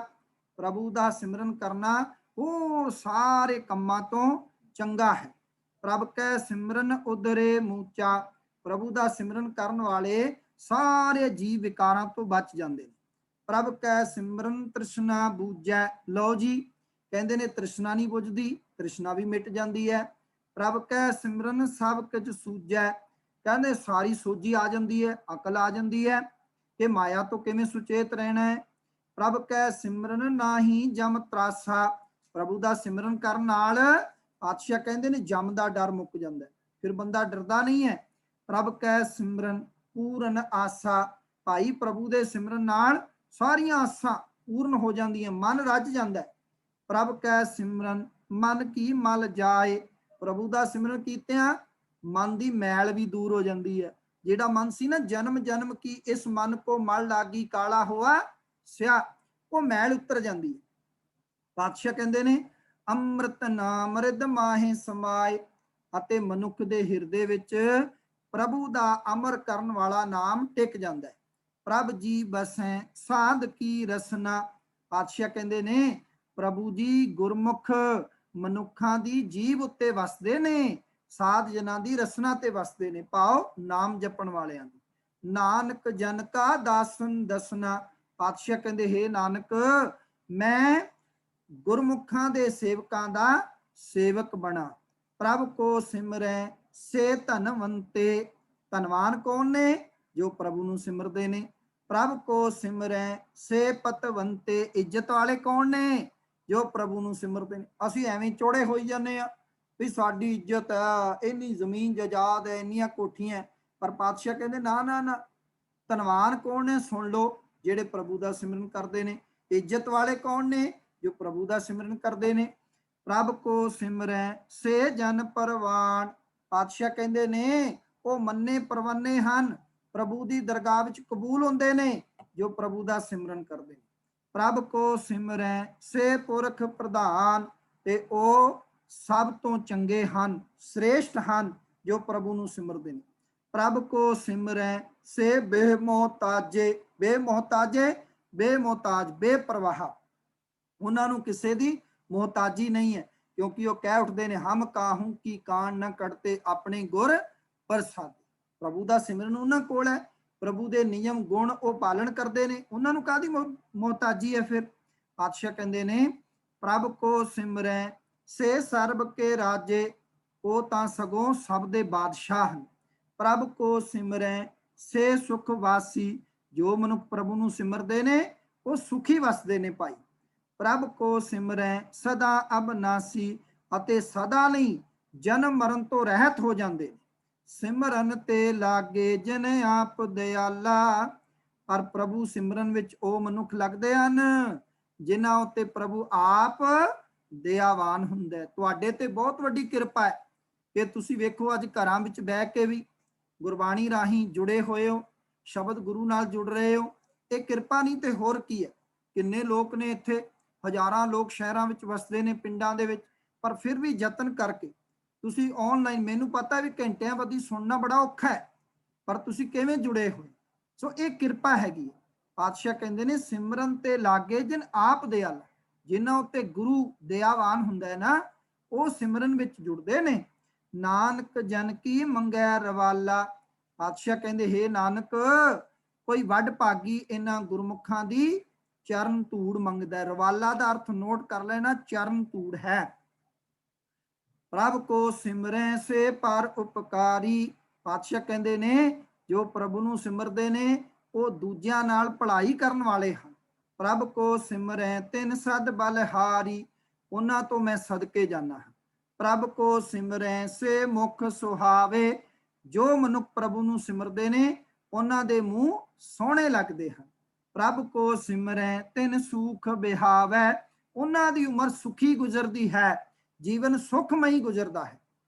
ਪ੍ਰਭੂ ਦਾ ਸਿਮਰਨ ਕਰਨਾ ਹੋਰ ਸਾਰੇ ਕੰਮਾਂ ਤੋਂ ਚੰਗਾ ਹੈ। ਪ੍ਰਭ ਕੈ ਸਿਮਰਨ ਉਦਰੇ ਮੂਚਾ। ਪ੍ਰਭੂ ਦਾ ਸਿਮਰਨ ਕਰਨ ਵਾਲੇ ਸਾਰੇ ਜੀਵ ਵਿਕਾਰਾਂ ਤੋਂ ਬਚ ਜਾਂਦੇ ਨੇ। ਪ੍ਰਭ ਕੈ ਸਿਮਰਨ ਤ੍ਰਿਸ਼ਨਾ ਬੂਝੈ। ਲਓ ਜੀ, ਕਹਿੰਦੇ ਨੇ ਤ੍ਰਿਸ਼ਨਾ ਨਹੀਂ ਬੁਝਦੀ, ਤ੍ਰਿਸ਼ਨਾ ਵੀ ਮਿਟ ਜਾਂਦੀ ਹੈ। ਪ੍ਰਭ ਕੈ ਸਿਮਰਨ ਸਭ ਕੁਝ ਸੂਝੈ। ਕਹਿੰਦੇ ਸਾਰੀ ਸੋਝੀ ਆ ਜਾਂਦੀ ਹੈ, ਅਕਲ ਆ ਜਾਂਦੀ ਹੈ ਕਿ ਮਾਇਆ ਤੋਂ ਕਿਵੇਂ ਸੁਚੇਤ ਰਹਿਣਾ ਹੈ। ਪ੍ਰਭ ਕੈ ਸਿਮਰਨ ਨਾਹੀ ਜਮ ਤਰਾਸਾ। ਪ੍ਰਭੂ ਦਾ ਸਿਮਰਨ ਕਰਨ ਨਾਲ ਪਾਤਸ਼ਾਹ ਕਹਿੰਦੇ ਨੇ ਜਮ ਦਾ ਡਰ ਮੁੱਕ ਜਾਂਦਾ, ਫਿਰ ਬੰਦਾ ਡਰਦਾ ਨਹੀਂ ਹੈ। ਪ੍ਰਭ ਕੈ ਸਿਮਰਨ ਪੂਰਨ ਆਸਾ। ਭਾਈ ਪ੍ਰਭੂ ਦੇ ਸਿਮਰਨ ਨਾਲ ਸਾਰੀਆਂ ਆਸਾਂ ਪੂਰਨ ਹੋ ਜਾਂਦੀਆਂ, ਮਨ ਰੱਜ ਜਾਂਦਾ। ਪ੍ਰਭ ਕੈ ਸਿਮਰਨ ਮਨ ਕੀ ਮਲ ਜਾਏ। ਪ੍ਰਭੂ ਦਾ ਸਿਮਰਨ ਕੀਤਿਆਂ ਮਨ ਦੀ ਮੈਲ ਵੀ ਦੂਰ ਹੋ ਜਾਂਦੀ ਹੈ। ਜਿਹੜਾ ਮਨ ਸੀ ਨਾ ਜਨਮ ਜਨਮ ਕੀ ਇਸ ਮਨ ਕੋ ਮਲ ਲਾਗੀ ਕਾਲਾ ਹੋਆ ਸਿਆ, ਉਹ ਮੈਲ ਉਤਰ ਜਾਂਦੀ ਹੈ। ਪਾਤਸ਼ਾਹ ਕਹਿੰਦੇ ਨੇ ਅੰਮ੍ਰਿਤ ਨਾਮ ਰਿਦ ਮਾਹੇ ਸਮਾਏ। ਅਤੇ ਮਨੁੱਖ ਦੇ ਹਿਰਦੇ ਵਿੱਚ ਪ੍ਰਭੂ ਦਾ ਅਮਰ ਕਰਨ ਵਾਲਾ ਨਾਮ ਟਿਕ ਜਾਂਦਾ ਹੈ। ਪ੍ਰਭ ਜੀ ਬਸੈ ਸਾਧ ਕੀ ਰਸਨਾ। ਪਾਤਸ਼ਾਹ ਕਹਿੰਦੇ ਨੇ ਪ੍ਰਭੂ ਜੀ ਗੁਰਮੁਖ ਮਨੁੱਖਾਂ ਦੀ ਜੀਵ ਉੱਤੇ ਵਸਦੇ ਨੇ, ਸਾਧ ਜਨਾਂ ਦੀ ਰਸਨਾ ਤੇ ਵਸਦੇ ਨੇ, ਭਾਵ ਨਾਮ ਜਪਣ ਵਾਲਿਆਂ ਦੀ। ਨਾਨਕ ਜਨ ਕਾ ਦਾਸਨ ਦਸਨਾ। ਪਾਤਸ਼ਾਹ ਕਹਿੰਦੇ ਹੈ ਨਾਨਕ ਮੈਂ ਗੁਰਮੁਖਾਂ ਦੇ ਸੇਵਕਾਂ ਦਾ ਸੇਵਕ ਬਣਾ। ਪ੍ਰਭ ਕੋ ਸਿਮਰੈ ਸੇ ਧਨਵੰਤੇ। ਧਨਵਾਨ ਕੌਣ ਨੇ? ਜੋ ਪ੍ਰਭੂ ਨੂੰ ਸਿਮਰਦੇ ਨੇ। ਪ੍ਰਭ ਕੋ ਸਿਮਰੈ ਸੇ ਪਤਵੰਤੇ। ਇੱਜ਼ਤ ਵਾਲੇ ਕੌਣ ਨੇ? ਜੋ ਪ੍ਰਭੂ ਨੂੰ ਸਿਮਰਦੇ ਨੇ। ਅਸੀਂ ਐਵੇਂ ਚੋੜੇ ਹੋਈ ਜਾਂਦੇ ਆ ਵੀ ਸਾਡੀ ਇੱਜ਼ਤ ਹੈ, ਇੰਨੀ ਜ਼ਮੀਨ ਜਾਇਦਾਦ ਹੈ, ਇੰਨੀਆਂ ਕੋਠੀਆਂ। ਪਰ ਪਾਤਸ਼ਾਹ ਕਹਿੰਦੇ ਨਾ ਨਾ ਨਾ, ਧਨਵਾਨ ਕੌਣ ਨੇ? ਸੁਣ ਲਓ, ਜਿਹੜੇ ਪ੍ਰਭੂ ਦਾ ਸਿਮਰਨ ਕਰਦੇ ਨੇ। ਇੱਜ਼ਤ ਵਾਲੇ ਕੌਣ ਨੇ? ਜੋ ਪ੍ਰਭੂ ਦਾ ਸਿਮਰਨ ਕਰਦੇ ਨੇ। ਪ੍ਰਭ ਕੋ ਸਿਮਰੈ ਸੇ ਜਨ ਪਰਵਾਨ। ਪਾਤਸ਼ਾਹ ਕਹਿੰਦੇ ਨੇ ਉਹ ਮੰਨੇ ਪਰਵਾਨੇ ਹਨ, ਪ੍ਰਭੂ ਦੀ ਦਰਗਾਹ ਵਿੱਚ ਕਬੂਲ ਹੁੰਦੇ ਨੇ ਜੋ ਪ੍ਰਭੂ ਦਾ ਸਿਮਰਨ ਕਰਦੇ ਨੇ। ਪ੍ਰਭ ਕੋ ਸਿਮਰੈ ਸੇ ਪੁਰਖ ਪ੍ਰਧਾਨ। ਤੇ ਉਹ ਸਭ ਤੋਂ ਚੰਗੇ ਹਨ, ਸ੍ਰੇਸ਼ਟ ਹਨ ਜੋ ਪ੍ਰਭੂ ਨੂੰ ਸਿਮਰਦੇ ਨੇ। ਪ੍ਰਭ ਕੋ ਸਿਮਰੈ ਸੇ ਬੇਮੋਹਤਾਜੇ। ਬੇਮੋਹਤਾਜੇ, ਬੇਮੋਹਤਾਜ, ਬੇਪਰਵਾਹ। ਉਹਨਾਂ ਨੂੰ ਕਿਸੇ ਦੀ ਮੁਹਤਾਜੀ ਨਹੀਂ ਹੈ, ਕਿਉਂਕਿ ਉਹ ਕਹਿ ਉੱਠਦੇ ਨੇ ਹਮ ਕਾਹੂ ਕੀ ਕਾਣ ਨਾ ਕੱਢਤੇ ਆਪਣੇ ਗੁਰ ਪ੍ਰਸਾਦ। ਪ੍ਰਭੂ ਦਾ ਸਿਮਰਨ ਉਹਨਾਂ ਕੋਲ ਹੈ, ਪ੍ਰਭੂ ਦੇ ਨਿਯਮ ਗੁਣ ਉਹ ਪਾਲਣ ਕਰਦੇ ਨੇ, ਉਹਨਾਂ ਨੂੰ ਕਾਹਦੀ ਮੁਹਤਾਜੀ ਹੈ। ਫਿਰ ਪਾਤਸ਼ਾਹ ਕਹਿੰਦੇ ਨੇ ਪ੍ਰਭ ਕੋ ਸਿਮਰੈ ਸੇ ਸਰਬ ਕੇ ਰਾਜੇ। ਉਹ ਤਾਂ ਸਗੋਂ ਸਭ ਦੇ ਬਾਦਸ਼ਾਹ ਹਨ। ਪ੍ਰਭ ਕੋ ਸਿਮਰੈ ਸੇ ਸੁਖ ਵਾਸੀ। ਜੋ ਮਨੁੱਖ ਪ੍ਰਭੂ ਨੂੰ ਸਿਮਰਦੇ ਨੇ ਉਹ ਸੁਖੀ ਵਸਦੇ ਨੇ ਭਾਈ। ਪ੍ਰਭ ਕੋ ਸਿਮਰੈ ਸਦਾ ਅਬਨਾਸੀ, ਅਤੇ ਸਦਾ ਲਈ ਜਨਮ ਮਰਨ ਤੋਂ ਰਹਿਤ ਹੋ ਜਾਂਦੇ ਨੇ। ਸਿਮਰਨ ਤੇ ਲਾਗੇ ਜਿਨ ਆਪ ਦਿਆਲਾ, ਪਰ ਪ੍ਰਭੂ ਸਿਮਰਨ ਵਿੱਚ ਉਹ ਮਨੁੱਖ ਲੱਗਦੇ ਹਨ ਜਿਨ੍ਹਾਂ ਉੱਤੇ ਪ੍ਰਭੂ ਆਪ ਦਇਆਵਾਨ ਹੁੰਦਾ ਹੈ। ਤੁਹਾਡੇ ਤੇ ਬਹੁਤ ਵੱਡੀ ਕਿਰਪਾ ਹੈ ਕਿ ਤੁਸੀਂ ਵੇਖੋ ਅੱਜ ਘਰਾਂ ਵਿੱਚ ਬਹਿ ਕੇ ਵੀ ਗੁਰਬਾਣੀ ਰਾਹੀਂ ਜੁੜੇ ਹੋਏ ਹੋ, ਸ਼ਬਦ ਗੁਰੂ ਨਾਲ ਜੁੜ ਰਹੇ ਹੋ। ਇਹ ਕਿਰਪਾ ਨਹੀਂ ਤੇ ਹੋਰ ਕੀ ਹੈ। ਕਿੰਨੇ ਲੋਕ ਨੇ ਇੱਥੇ, ਹਜ਼ਾਰਾਂ ਲੋਕ ਸ਼ਹਿਰਾਂ ਵਿੱਚ ਵਸਦੇ ਨੇ, ਪਿੰਡਾਂ ਦੇ ਵਿੱਚ, ਪਰ ਫਿਰ ਵੀ ਯਤਨ ਕਰਕੇ ਤੁਸੀਂ ਆਨਲਾਈਨ, ਮੈਨੂੰ ਪਤਾ ਵੀ ਘੰਟਿਆਂ ਬੱਧੀ ਸੁਣਨਾ ਬੜਾ ਔਖਾ ਹੈ, ਪਰ ਤੁਸੀਂ ਕਿਵੇਂ ਜੁੜੇ ਹੋਏ। ਸੋ ਇਹ ਕਿਰਪਾ ਹੈਗੀ। ਪਾਤਸ਼ਾਹ ਕਹਿੰਦੇ ਨੇ ਸਿਮਰਨ ਤੇ ਲਾਗੇ ਜਿਨ ਆਪ ਦਿਆਲ, ਜਿਨ੍ਹਾਂ ਉੱਤੇ ਗੁਰੂ ਦਇਆਵਾਨ ਹੁੰਦਾ ਹੈ ਨਾ, ਉਹ ਸਿਮਰਨ ਵਿੱਚ ਜੁੜਦੇ ਨੇ। ਨਾਨਕ ਜਨ ਕੀ ਮੰਗੈ ਰਵਾਲਾ, ਪਾਤਸ਼ਾਹ ਕਹਿੰਦੇ ਹੇ ਨਾਨਕ, ਕੋਈ ਵੱਡ ਭਾਗੀ ਇਹਨਾਂ ਗੁਰਮੁਖਾਂ ਦੀ ਚਰਨ ਧੂੜ ਮੰਗਦਾ। ਰਵਾਲਾ ਦਾ ਅਰਥ ਨੋਟ ਕਰ ਲੈਣਾ, ਚਰਨ ਧੂੜ ਹੈ। ਪ੍ਰਭ ਕੋ ਸਿਮਰੈ ਸੇ ਪਰ ਉਪਕਾਰੀ, ਪਾਤਸ਼ਾਹ ਕਹਿੰਦੇ ਨੇ ਜੋ ਪ੍ਰਭੂ ਨੂੰ ਸਿਮਰਦੇ ਨੇ ਉਹ ਦੂਜਿਆਂ ਨਾਲ ਭਲਾਈ ਕਰਨ ਵਾਲੇ ਹਨ। ਪ੍ਰਭ ਕੋ ਸਿਮਰੈ ਤਿਨ ਸਦ ਬਲਹਾਰੀ, ਉਹਨਾਂ ਤੋਂ ਮੈਂ ਸਦਕੇ ਜਾਣਾ ਹਾਂ। ਪ੍ਰਭ ਕੋ ਸਿਮਰੈ ਸੇ ਮੁਖ ਸੁਹਾਵੇ, ਜੋ ਮਨੁੱਖ ਪ੍ਰਭੂ ਨੂੰ ਸਿਮਰਦੇ ਨੇ ਉਹਨਾਂ ਦੇ ਮੂੰਹ ਸੋਹਣੇ ਲੱਗਦੇ ਹਨ। ਪ੍ਰਭ ਕੋ ਸਿਮਰੈ ਤਿਨ ਸੁਖ ਬਿਹਾਵੈ, ਉਹਨਾਂ ਦੀ ਉਮਰ ਸੁਖੀ ਗੁਜ਼ਰਦੀ ਹੈ, ਜੀਵਨ ਸੁਖਮਈ ਗੁਜ਼ਰਦਾ ਹੈ।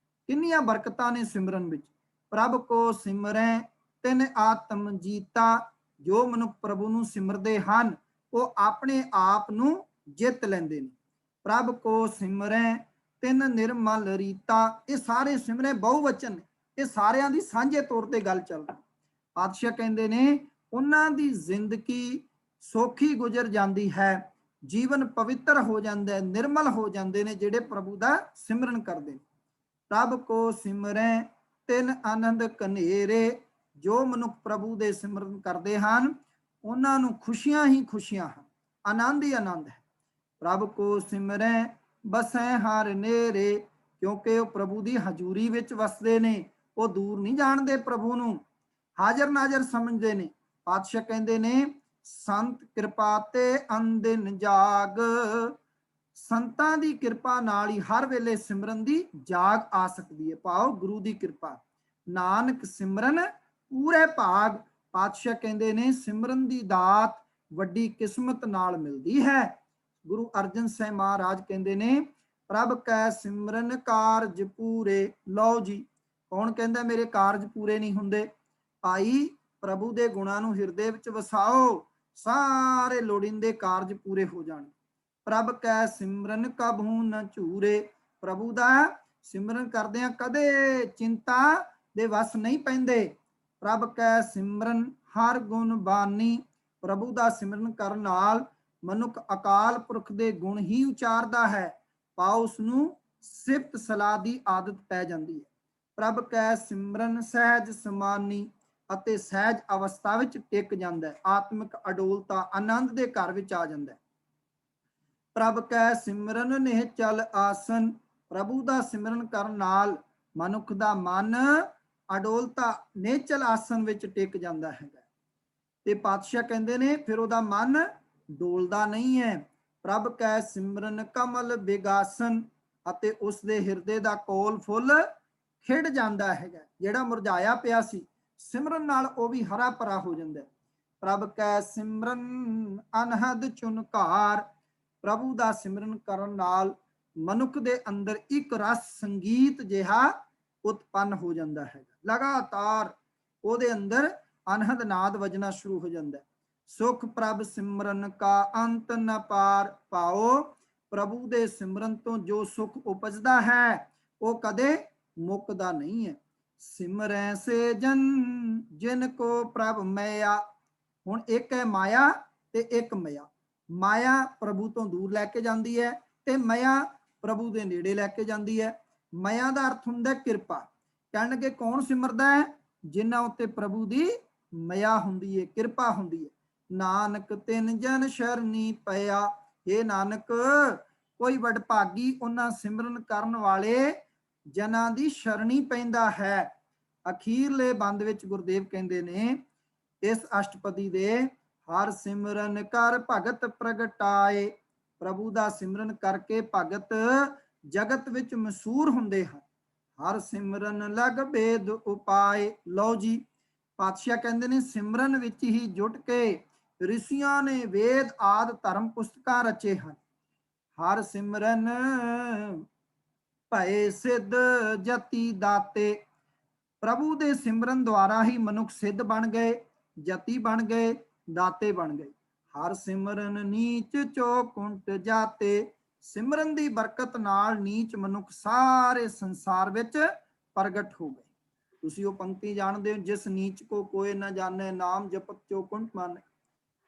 ਕਿੰਨੀਆਂ ਬਰਕਤਾਂ ਨੇ ਸਿਮਰਨ ਵਿੱਚ। ਪ੍ਰਭ ਕੋ ਸਿਮਰੈ ਤਿਨ ਆਤਮ ਜੀਤਾ, ਜੋ ਮਨੁੱਖ ਪ੍ਰਭੂ ਨੂੰ ਸਿਮਰਦੇ ਹਨ ਉਹ ਆਪਣੇ ਆਪ ਨੂੰ ਜਿੱਤ ਲੈਂਦੇ ਨੇ। ਪ੍ਰਭ ਕੋ ਸਿਮਰੈ ਤਿਨ ਨਿਰਮਲ ਰੀਤਾ, ਇਹ ਸਾਰੇ ਸਿਮਰੇ ਬਹੁਵਚਨ ਨੇ, ਇਹ ਸਾਰਿਆਂ ਦੀ ਸਾਂਝੇ ਤੌਰ ਤੇ ਗੱਲ ਚੱਲ ਰਹੀ। ਪਾਤਸ਼ਾਹ ਕਹਿੰਦੇ ਨੇ ਉਹਨਾਂ ਦੀ ਜ਼ਿੰਦਗੀ ਸੌਖੀ ਗੁਜ਼ਰ ਜਾਂਦੀ ਹੈ, ਜੀਵਨ ਪਵਿੱਤਰ ਹੋ ਜਾਂਦਾ ਹੈ, ਨਿਰਮਲ ਹੋ ਜਾਂਦੇ ਨੇ ਜਿਹੜੇ ਪ੍ਰਭੂ ਦਾ ਸਿਮਰਨ ਕਰਦੇ ਨੇ। ਪ੍ਰਭ ਕੋ ਸਿਮਰੈ ਤਿਨ ਆਨੰਦ ਕਨੇਰੇ, ਜੋ ਮਨੁੱਖ ਪ੍ਰਭੂ ਦੇ ਸਿਮਰਨ ਕਰਦੇ ਹਨ ਉਹਨਾਂ ਨੂੰ ਖੁਸ਼ੀਆਂ ਹੀ ਖੁਸ਼ੀਆਂ ਹਨ, ਆਨੰਦ ਹੀ ਆਨੰਦ ਹੈ। ਪ੍ਰਭ ਕੋ ਸਿਮਰੈ ਬਸੈ ਹਰ ਨੇਰੇ, ਕਿਉਂਕਿ ਉਹ ਪ੍ਰਭੂ ਦੀ ਹਜ਼ੂਰੀ ਵਿੱਚ ਵਸਦੇ ਨੇ, ਉਹ ਦੂਰ ਨਹੀਂ ਜਾਣਦੇ, ਪ੍ਰਭੂ ਨੂੰ ਹਾਜ਼ਰ ਨਾਜ਼ਰ ਸਮਝਦੇ ਨੇ। ਪਾਤਸ਼ਾਹ ਕਹਿੰਦੇ ਨੇ ਸੰਤ ਕਿਰਪਾ ਤੇ ਅੰਦਿਨ ਜਾਗ, ਸੰਤਾਂ ਦੀ ਕਿਰਪਾ ਨਾਲ ਹੀ ਹਰ ਵੇਲੇ ਸਿਮਰਨ ਦੀ ਜਾਗ ਆ ਸਕਦੀ ਹੈ। ਪਾਓ ਗੁਰੂ ਦੀ ਕਿਰਪਾ, ਨਾਨਕ ਸਿਮਰਨ ਪੂਰੇ ਭਾਗ। ਪਾਤਸ਼ਾਹ ਕਹਿੰਦੇ ਨੇ ਸਿਮਰਨ ਦੀ ਦਾਤ ਵੱਡੀ ਕਿਸਮਤ ਨਾਲ ਮਿਲਦੀ ਹੈ। ਗੁਰੂ ਅਰਜਨ ਸਾਹਿਬ ਮਹਾਰਾਜ ਕਹਿੰਦੇ ਨੇ ਪ੍ਰਭ ਕੈ ਸਿਮਰਨ ਕਾਰਜ ਪੂਰੇ। ਲਓ ਜੀ, ਕੌਣ ਕਹਿੰਦਾ ਮੇਰੇ ਕਾਰਜ ਪੂਰੇ ਨਹੀਂ ਹੁੰਦੇ? ਭਾਈ ਪ੍ਰਭੂ ਦੇ ਗੁਣਾਂ ਨੂੰ ਹਿਰਦੇ ਵਿੱਚ ਵਸਾਓ, ਸਾਰੇ ਲੋੜੀਂਦੇ ਕਾਰਜ ਪੂਰੇ ਹੋ ਜਾਣ। ਪ੍ਰਭ ਕੈ ਸਿਮਰਨ ਕਬਹੂ ਨ ਝੂਰੇ, ਪ੍ਰਭੂ ਦਾ ਸਿਮਰਨ ਕਰਦਿਆਂ ਕਦੇ ਚਿੰਤਾ ਦੇ ਵਸ ਨਹੀਂ ਪੈਂਦੇ। ਪ੍ਰਭ ਕੈ ਸਿਮਰਨ ਹਰ ਗੁਣ ਬਾਨੀ, ਪ੍ਰਭੂ ਦਾ ਸਿਮਰਨ ਕਰਨ ਨਾਲ ਮਨੁੱਖ ਅਕਾਲ ਪੁਰਖ ਦੇ ਗੁਣ ਹੀ ਉਚਾਰਦਾ ਹੈ, ਪਾਓ ਉਸ ਨੂੰ ਸਿਫਤ ਸਲਾਹ ਦੀ ਆਦਤ ਪੈ ਜਾਂਦੀ ਹੈ। ਪ੍ਰਭ ਕੈ ਸਿਮਰਨ ਸਹਿਜ ਸਮਾਨੀ, ਅਤੇ ਸਹਿਜ ਅਵਸਥਾ ਵਿੱਚ ਟਿਕ ਜਾਂਦਾ ਹੈ, ਆਤਮਿਕ ਅਡੋਲਤਾ ਆਨੰਦ ਦੇ ਘਰ ਵਿੱਚ ਆ ਜਾਂਦਾ ਹੈ। ਪ੍ਰਭ ਕੈ ਸਿਮਰਨ ਨਿਹਚਲ ਆਸਨ, ਪ੍ਰਭੂ ਦਾ ਸਿਮਰਨ ਕਰਨ ਨਾਲ ਮਨੁੱਖ ਦਾ ਮਨ ਅਡੋਲਤਾ ਨਿਹਚਲ ਆਸਨ ਵਿੱਚ ਟਿਕ ਜਾਂਦਾ ਹੈਗਾ। ਤੇ ਪਾਤਸ਼ਾਹ ਕਹਿੰਦੇ ਨੇ ਫਿਰ ਉਹਦਾ ਮਨ ਡੋਲਦਾ ਨਹੀਂ ਹੈ। ਪ੍ਰਭ ਕੈ ਸਿਮਰਨ ਕਮਲ ਬਿਗਾਸਨ, ਅਤੇ ਉਸ ਦੇ ਹਿਰਦੇ ਦਾ ਕੋਲ ਫੁੱਲ ਖਿੜ ਜਾਂਦਾ ਹੈਗਾ, ਜਿਹੜਾ ਮੁਰਝਾਇਆ ਪਿਆ ਸੀ ਸਿਮਰਨ ਨਾਲ ਉਹ ਵੀ ਹਰਾ ਭਰਾ ਹੋ ਜਾਂਦਾ। ਪ੍ਰਭ ਕੈ ਸਿਮਰਨ ਅਨਹਦ ਚੁਨਕਾਰ, ਪ੍ਰਭੂ ਦਾ ਸਿਮਰਨ ਕਰਨ ਨਾਲ ਮਨੁੱਖ ਦੇ ਅੰਦਰ ਇੱਕ ਰਸ ਸੰਗੀਤ ਜਿਹਾ ਉਤਪੰਨ ਹੋ ਜਾਂਦਾ ਹੈ, ਲਗਾਤਾਰ ਉਹਦੇ ਅੰਦਰ ਅਨਹਦ ਨਾਦ ਵਜਣਾ ਸ਼ੁਰੂ ਹੋ ਜਾਂਦਾ। ਸੁਖ ਪ੍ਰਭ ਸਿਮਰਨ ਕਾ ਅੰਤ ਨ ਪਾਰ, ਪਾਓ ਪ੍ਰਭੂ ਦੇ ਸਿਮਰਨ ਤੋਂ ਜੋ ਸੁਖ ਉਪਜਦਾ ਹੈ ਉਹ ਕਦੇ ਮੁੱਕਦਾ ਨਹੀਂ ਹੈ। ਸਿਮਰੈ ਸੇ ਜਨ ਜਿਨ ਕੋ ਪ੍ਰਭ ਮਾਇਆ, ਹੁਣ ਇੱਕ ਹੈ ਮਾਇਆ ਤੇ ਇੱਕ ਮਇਆ। ਮਾਇਆ ਪ੍ਰਭੂ ਤੋਂ ਦੂਰ ਲੈ ਕੇ ਜਾਂਦੀ ਹੈ ਤੇ ਮਇਆ ਪ੍ਰਭੂ ਦੇ ਨੇੜੇ ਲੈ ਕੇ ਜਾਂਦੀ ਹੈ। ਮਇਆ ਦਾ ਅਰਥ ਹੁੰਦਾ ਕਿਰਪਾ। ਕਹਿਣਗੇ ਕੌਣ ਸਿਮਰਦਾ ਹੈ? ਜਿਨ੍ਹਾਂ ਉੱਤੇ ਪ੍ਰਭੂ ਦੀ ਮਇਆ ਹੁੰਦੀ ਹੈ, ਕਿਰਪਾ ਹੁੰਦੀ ਹੈ। ਨਾਨਕ ਤਿੰਨ ਜਨ ਸ਼ਰਨੀ ਪਿਆ, ਇਹ ਨਾਨਕ ਕੋਈ ਵਡਭਾਗੀ ਉਹਨਾਂ ਸਿਮਰਨ ਕਰਨ ਵਾਲੇ ਜਨਾਂ ਦੀ ਸ਼ਰਣੀ ਪੈਂਦਾ ਹੈ। ਅਖੀਰਲੇ ਬੰਦ ਵਿੱਚ ਗੁਰਦੇਵ ਕਹਿੰਦੇ ਨੇ ਇਸ ਅਸ਼ਟਪਦੀ ਦੇ ਹਰ ਸਿਮਰਨ ਕਰ ਭਗਤ ਪ੍ਰਗਟਾਏ, ਪ੍ਰਭੂ ਦਾ ਸਿਮਰਨ ਕਰਕੇ ਭਗਤ ਜਗਤ ਵਿੱਚ ਮਸ਼ਹੂਰ ਹੁੰਦੇ ਹਨ। ਹਰ ਸਿਮਰਨ ਲਗ ਬੇਦ ਉਪਾਏ। ਲਓ ਜੀ, ਪਾਤਸ਼ਾਹ ਕਹਿੰਦੇ ਨੇ ਸਿਮਰਨ ਵਿੱਚ ਹੀ ਜੁਟ ਕੇ ਰਿਸ਼ੀਆਂ ਨੇ ਵੇਦ ਆਦਿ ਧਰਮ ਪੁਸਤਕਾਂ ਰਚੇ ਹਨ। ਹਰ ਸਿਮਰਨ ਭਏ ਸਿੱਧ ਜਤੀ ਦਾਤੇ, ਪ੍ਰਭੂ ਦੇ ਸਿਮਰਨ ਦੁਆਰਾ ਹੀ ਮਨੁੱਖ ਸਿੱਧ ਬਣ ਗਏ, ਜਤੀ ਬਣ ਗਏ, ਦਾਤੇ ਬਣ ਗਏ। ਹਰ ਸਿਮਰਨ ਨੀਚ ਚੋ ਕੁੰਟ ਜਾਤੇ, ਸਿਮਰਨ ਦੀ ਬਰਕਤ ਨਾਲ ਨੀਚ ਮਨੁੱਖ ਸਾਰੇ ਸੰਸਾਰ ਵਿੱਚ ਪ੍ਰਗਟ ਹੋ ਗਏ। ਤੁਸੀਂ ਉਹ ਪੰਕਤੀ ਜਾਣਦੇ ਹੋ, ਜਿਸ ਨੀਚ ਕੋ ਕੋਏ ਨਾ ਜਾਣੇ, ਨਾਮ ਜਪਤ ਚੋ ਕੁੰਟ ਮਾਨੇ।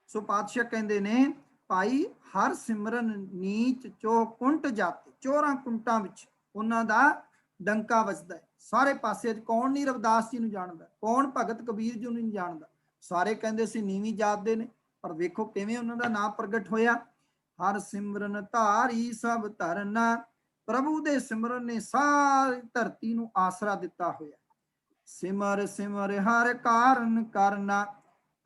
ਸੋ ਪਾਤਸ਼ਾਹ ਕਹਿੰਦੇ ਨੇ ਭਾਈ ਹਰ ਸਿਮਰਨ ਨੀਚ ਚੋ ਕੁੰਟ ਜਾਤੇ, ਚੋਰਾਂ ਕੁੰਟਾਂ ਵਿੱਚ ਉਹਨਾਂ ਦਾ ਡੰਕਾ ਵੱਜਦਾ ਹੈ। ਸਾਰੇ ਪਾਸੇ ਕੌਣ ਨਹੀਂ ਰਵਿਦਾਸ ਜੀ ਨੂੰ ਜਾਣਦਾ, ਕੌਣ ਭਗਤ ਕਬੀਰ ਜੀ ਨੂੰ ਨਹੀਂ ਜਾਣਦਾ। ਸਾਰੇ ਕਹਿੰਦੇ ਸੀ ਨੀਵੀਂ ਜਾਤ ਦੇ ਨੇ, ਪਰ ਵੇਖੋ ਕਿਵੇਂ ਉਹਨਾਂ ਦਾ ਨਾਮ ਪ੍ਰਗਟ ਹੋਇਆ। ਹਰ ਸਿਮਰਨ ਧਾਰੀ ਸਭ ਧਰਨਾ, ਪ੍ਰਭੂ ਦੇ ਸਿਮਰਨ ਨੇ ਸਾਰੀ ਧਰਤੀ ਨੂੰ ਆਸਰਾ ਦਿੱਤਾ ਹੋਇਆ। ਸਿਮਰ ਸਿਮਰ ਹਰ ਕਾਰਨ ਕਰਨਾ,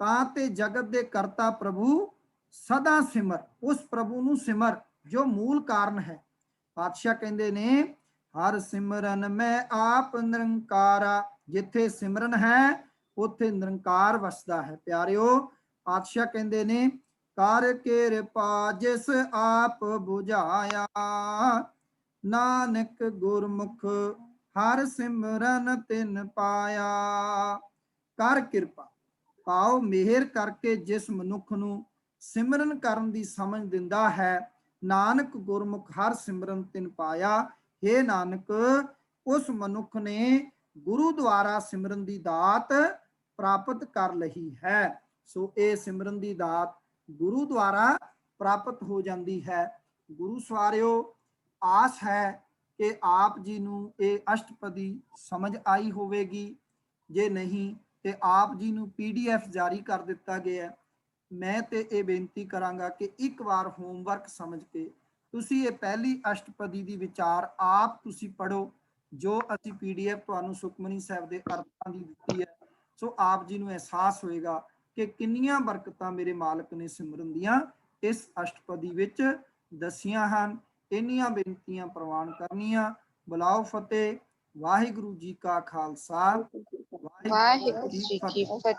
ਤਾਂ ਤੇ ਜਗਤ ਦੇ ਕਰਤਾ ਪ੍ਰਭੂ ਸਦਾ ਸਿਮਰ, ਉਸ ਪ੍ਰਭੂ ਨੂੰ ਸਿਮਰ ਜੋ ਮੂਲ ਕਾਰਨ ਹੈ। ਪਾਤਸ਼ਾਹ ਕਹਿੰਦੇ ਨੇ ਹਰ ਸਿਮਰਨ ਮੈਂ ਆਪ ਨਿਰੰਕਾਰਾ, ਜਿੱਥੇ ਸਿਮਰਨ ਹੈ ਉੱਥੇ ਨਿਰੰਕਾਰ ਵਸਦਾ ਹੈ। ਪਿਆਰਿਓ, ਪਾਤਸ਼ਾਹ ਕਹਿੰਦੇ ਨੇ ਕਰ ਕਿਰਪਾ ਜਿਸ ਆਪ ਬੁਝਾਇਆ, ਨਾਨਕ ਗੁਰਮੁਖ ਹਰ ਸਿਮਰਨ ਤਿਨ ਪਾਇਆ। ਕਰ ਕਿਰਪਾ ਪਾਓ, ਮਿਹਰ ਕਰਕੇ ਜਿਸ ਮਨੁੱਖ ਨੂੰ ਸਿਮਰਨ ਕਰਨ ਦੀ ਸਮਝ ਦਿੰਦਾ ਹੈ, ਨਾਨਕ ਗੁਰਮੁਖ ਹਰ ਸਿਮਰਨ ਤਿਨ ਪਾਇਆ। हे ਨਾਨਕ, ਉਸ ਮਨੁੱਖ ਨੇ ਗੁਰੂ ਦੁਆਰਾ ਸਿਮਰਨ ਦੀ ਦਾਤ ਪ੍ਰਾਪਤ ਕਰ ਲਈ ਹੈ। ਸੋ ਇਹ ਸਿਮਰਨ ਦੀ ਦਾਤ ਗੁਰੂ ਦੁਆਰਾ ਪ੍ਰਾਪਤ ਹੋ ਜਾਂਦੀ ਹੈ। ਗੁਰੂ ਸਵਾਰਿਓ, ਆਸ ਹੈ ਕਿ ਆਪ ਜੀ ਨੂੰ ਇਹ ਅਸ਼ਟਪਦੀ ਸਮਝ ਆਈ ਹੋਵੇਗੀ। ਜੇ ਨਹੀਂ ਤੇ ਆਪ ਜੀ ਨੂੰ PDF ਜਾਰੀ ਕਰ ਦਿੱਤਾ ਗਿਆ। ਮੈਂ ਤੇ ਇਹ ਬੇਨਤੀ ਕਰਾਂਗਾ ਕਿ ਇੱਕ ਵਾਰ ਹੋਮਵਰਕ ਸਮਝ ਕੇ ਤੁਸੀਂ ਇਹ ਪਹਿਲੀ ਅਸ਼ਟਪਦੀ ਦੀ ਵਿਚਾਰ ਆਪ ਤੁਸੀਂ ਪੜ੍ਹੋ, ਜੋ ਅਸੀਂ PDF ਤੁਹਾਨੂੰ ਸੁਖਮਨੀ ਸਾਹਿਬ ਦੇ ਅਰਥਾਂ ਦੀ ਦਿੱਤੀ ਹੈ। ਸੋ ਆਪ ਜੀ ਨੂੰ ਅਹਿਸਾਸ ਹੋਏਗਾ ਕਿ ਕਿੰਨੀਆਂ ਬਰਕਤਾਂ ਮੇਰੇ ਮਾਲਕ ਨੇ ਸਿਮਰਨ ਦੀਆਂ ਇਸ ਅਸ਼ਟਪਦੀ ਵਿੱਚ ਦਸੀਆਂ ਹਨ। ਇੰਨੀਆਂ ਬੇਨਤੀਆਂ ਪ੍ਰਵਾਨ ਕਰਨੀਆਂ। ਬੁਲਾਓ ਫਤਿਹ। ਵਾਹਿਗੁਰੂ ਜੀ ਕਾ ਖਾਲਸਾ, ਵਾਹਿਗੁਰੂ ਜੀ ਕੀ ਫਤਿਹ।